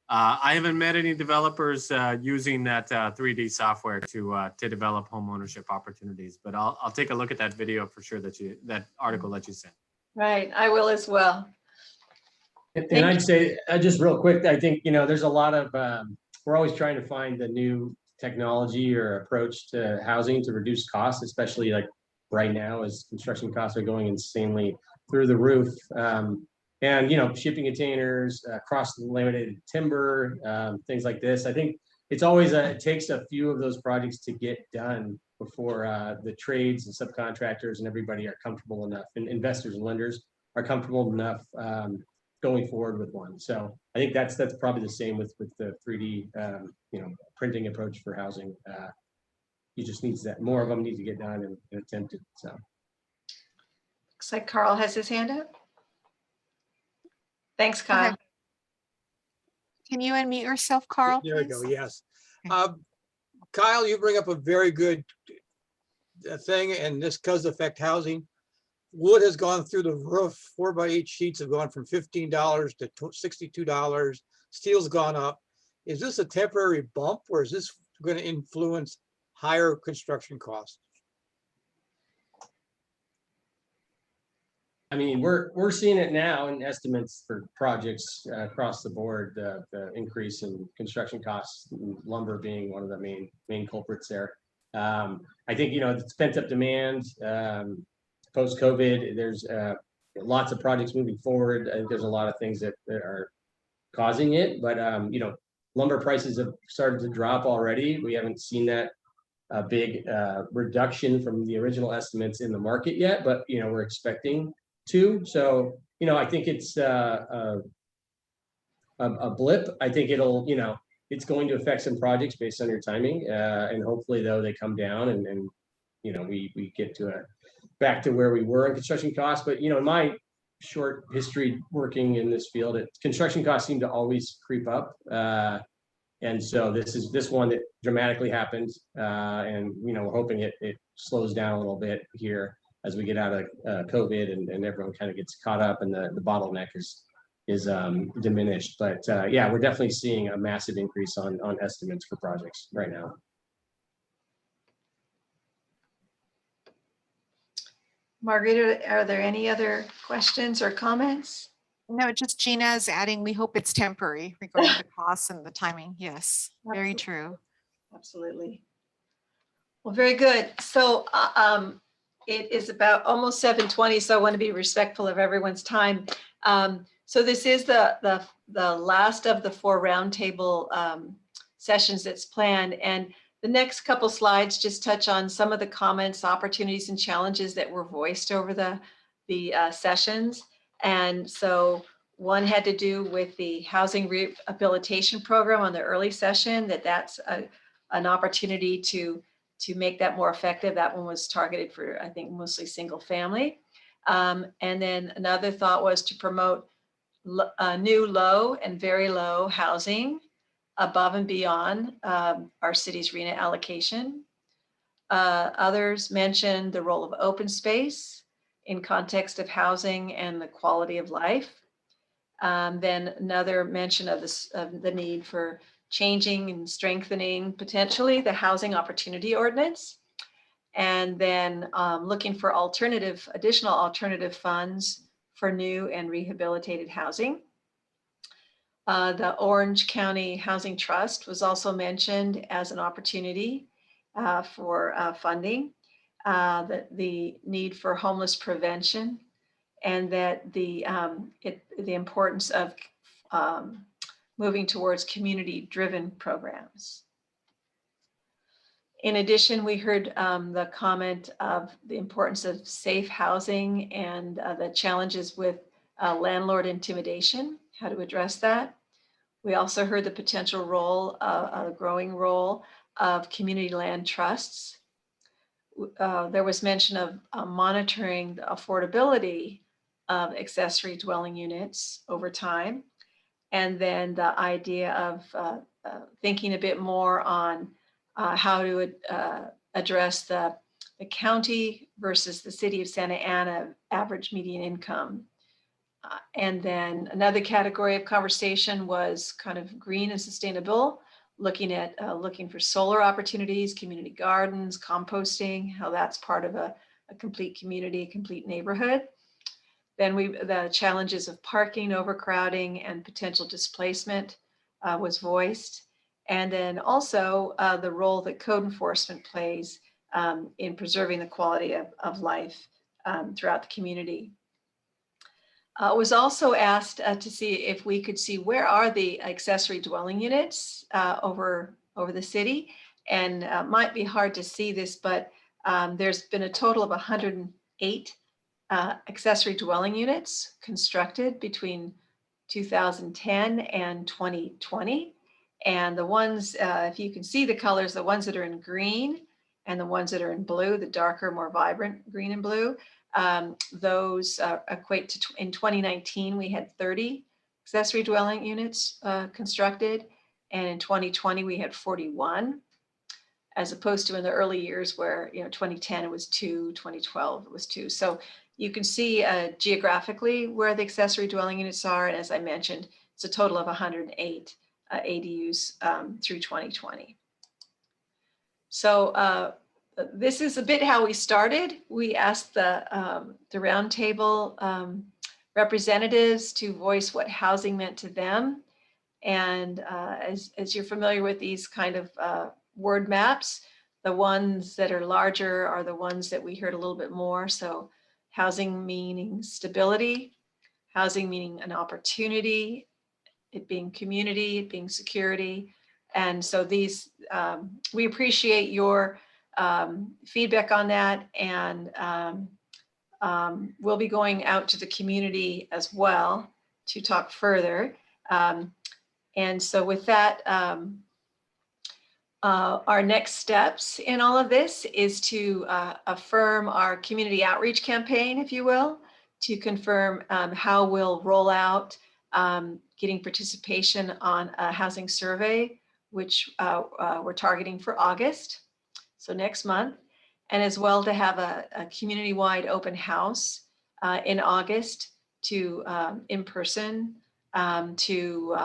S7: I haven't met any developers using that 3D software to develop home ownership opportunities, but I'll take a look at that video for sure, that article that you sent.
S1: Right, I will as well.
S13: And I'd say just real quick, I think, there's a lot of, we're always trying to find the new technology or approach to housing to reduce costs, especially like right now as construction costs are going insanely through the roof. And, shipping containers, cross-laminated timber, things like this. I think it's always, it takes a few of those projects to get done before the trades and subcontractors and everybody are comfortable enough, and investors and lenders are comfortable enough going forward with one. So I think that's probably the same with the 3D, printing approach for housing. You just needs that, more of them need to get done and attempted. So
S1: looks like Carl has his hand up. Thanks, Kyle.
S2: Okay. Can you unmute yourself, Carl?
S4: There we go.
S2: Please?
S4: Yes.
S2: Okay.
S4: Kyle, you bring up a very good thing, and this does affect housing. Wood has gone through the roof. 4x8 sheets have gone from $15 to $62. Steel's gone up. Is this a temporary bump, or is this going to influence higher construction costs?
S13: I mean, we're seeing it now in estimates for projects across the board, the increase in construction costs, lumber being one of the main culprits there. I think, it's pent up demand, post-COVID, there's lots of projects moving forward. I think there's a lot of things that are causing it, but lumber prices have started to drop already. We haven't seen that a big reduction from the original estimates in the market yet, but we're expecting to. So I think it's a blip. I think it'll it's going to affect some projects based on your timing, and hopefully though they come down and we get to back to where we were in construction costs. But in my short history working in this field, construction costs seem to always creep up. And so this one that dramatically happened, and we're hoping it slows down a little bit here as we get out of COVID and everyone kind of gets caught up and the bottleneck is diminished. But yeah, we're definitely seeing a massive increase on estimates for projects right now.
S1: Margarita, are there any other questions or comments?
S2: No, just Gina is adding, we hope it's temporary regarding the costs and the timing. Yes, very true.
S1: Absolutely. Well, very good. So it is about almost 7:20, so I want to be respectful of everyone's time. So this is the last of the 4 roundtable sessions that's planned. And the next couple slides just touch on some of the comments, opportunities, and challenges that were voiced over the sessions. And so one had to do with the housing rehabilitation program on the early session, that's an opportunity to make that more effective. That one was targeted for, I think, mostly single family. And then another thought was to promote new low and very low housing above and beyond our city's RHNA allocation. Others mentioned the role of open space in context of housing and the quality of life. Then another mention of the need for changing and strengthening potentially the housing opportunity ordinance. And then looking for additional alternative funds for new and rehabilitated housing. The Orange County Housing Trust was also mentioned as an opportunity for funding. The need for homeless prevention, and that the importance of moving towards community-driven programs. In addition, we heard the comment of the importance of safe housing and the challenges with landlord intimidation, how to address that. We also heard the potential role, a growing role of community land trusts. There was mention of monitoring the affordability of accessory dwelling units over time. And then the idea of thinking a bit more on how to address the county versus the city of Santa Ana average median income. And then another category of conversation was kind of green and sustainable, looking for solar opportunities, community gardens, composting, how that's part of a complete community, a complete neighborhood. Then the challenges of parking, overcrowding, and potential displacement was voiced. And then also the role that code enforcement plays in preserving the quality of life throughout the community. Was also asked to see if we could see where are the accessory dwelling units over the city. And might be hard to see this, but there's been a total of 108 accessory dwelling units constructed between 2010 and 2020. And the ones, if you can see the colors, the ones that are in green and the ones that are in blue, the darker, more vibrant green and blue, those equate to, in 2019, we had 30 accessory dwelling units constructed. And in 2020, we had 41, as opposed to in the early years where, 2010 it was 2, 2012 it was 2. So you can see geographically where the accessory dwelling units are. And as I mentioned, it's a total of 108 ADUs through 2020. So this is a bit how we started. We asked the roundtable representatives to voice what housing meant to them. And as you're familiar with these kind of word maps, the ones that are larger are the ones that we heard a little bit more. So housing meaning stability, housing meaning an opportunity, it being community, it being security. And so these, we appreciate your feedback on that, and we'll be going out to the community as well to talk further. And so with that, our next steps in all of this is to affirm our community outreach campaign, if you will, to confirm how we'll roll out getting participation on a housing survey, which we're targeting for August, so next month, and as well to have a community-wide open house in August to in person to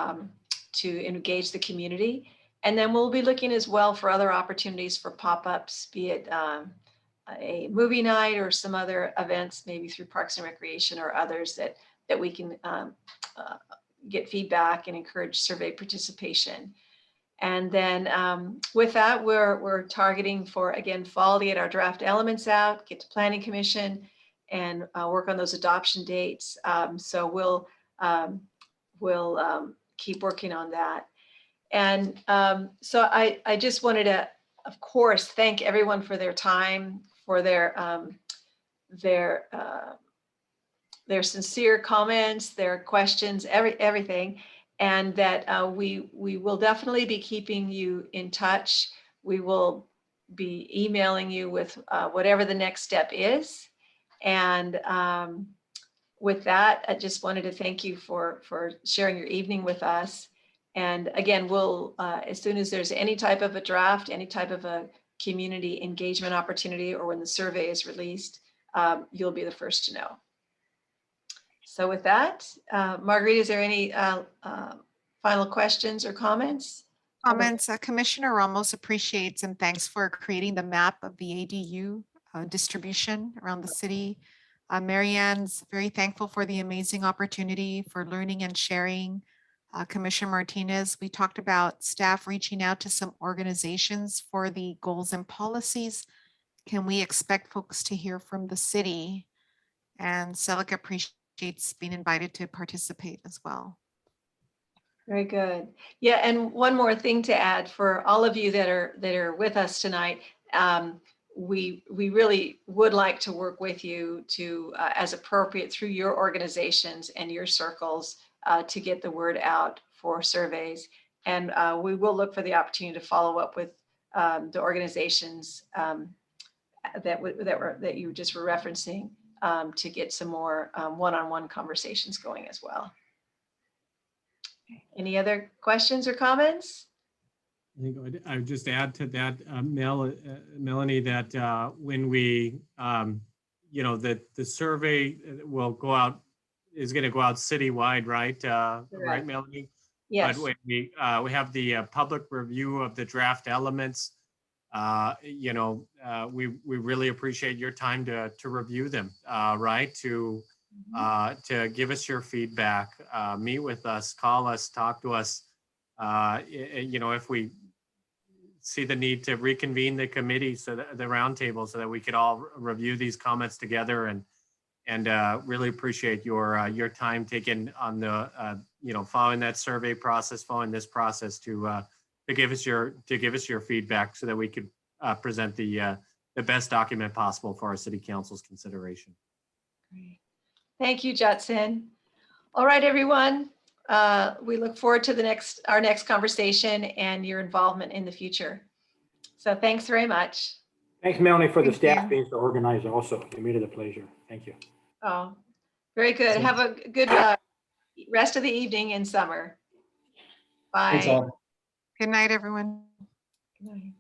S1: engage the community. And then we'll be looking as well for other opportunities for pop-ups, be it a movie night or some other events, maybe through Parks and Recreation or others that we can get feedback and encourage survey participation. And then with that, we're targeting for, again, fall to get our draft elements out, get to Planning Commission, and work on those adoption dates. So we'll keep working on that. And so I just wanted to, of course, thank everyone for their time, for their sincere comments, their questions, everything. And that we will definitely be keeping you in touch. We will be emailing you with whatever the next step is. And with that, I just wanted to thank you for sharing your evening with us. And again, we'll, as soon as there's any type of a draft, any type of a community engagement opportunity, or when the survey is released, you'll be the first to know. So with that, Marguerite, is there any final questions or comments?
S2: Commissioner Ramos appreciates and thanks for creating the map of the ADU distribution around the city. Marianne's very thankful for the amazing opportunity for learning and sharing. Commissioner Martinez, we talked about staff reaching out to some organizations for the goals and policies. Can we expect folks to hear from the city? And Celica appreciates being invited to participate as well.
S1: Very good. Yeah, and one more thing to add for all of you that are with us tonight. We really would like to work with you to, as appropriate, through your organizations and your circles to get the word out for surveys. And we will look for the opportunity to follow up with the organizations that you just were referencing to get some more one-on-one conversations going as well. Any other questions or comments?
S7: I think I would just add to that, Melanie, that when we, that the survey will go out, is going to go out citywide, right? Right, Melanie?
S1: Yes.
S7: But when we have the public review of the draft elements, we really appreciate your time to review them, right? To give us your feedback, meet with us, call us, talk to us. If we see the need to reconvene the committee, so the roundtable, so that we could all review these comments together, and really appreciate your time taken on the following that survey process, following this process to give us your feedback, so that we could present the best document possible for our city council's consideration.
S1: Great. Thank you, Judson. All right, everyone. We look forward to our next conversation and your involvement in the future. So thanks very much.
S3: Thanks, Melanie, for the staff being so organized also. You made it a pleasure. Thank you.
S1: Oh, very good. Have a good rest of the evening in summer. Bye.
S2: Good night, everyone.
S1: Good night.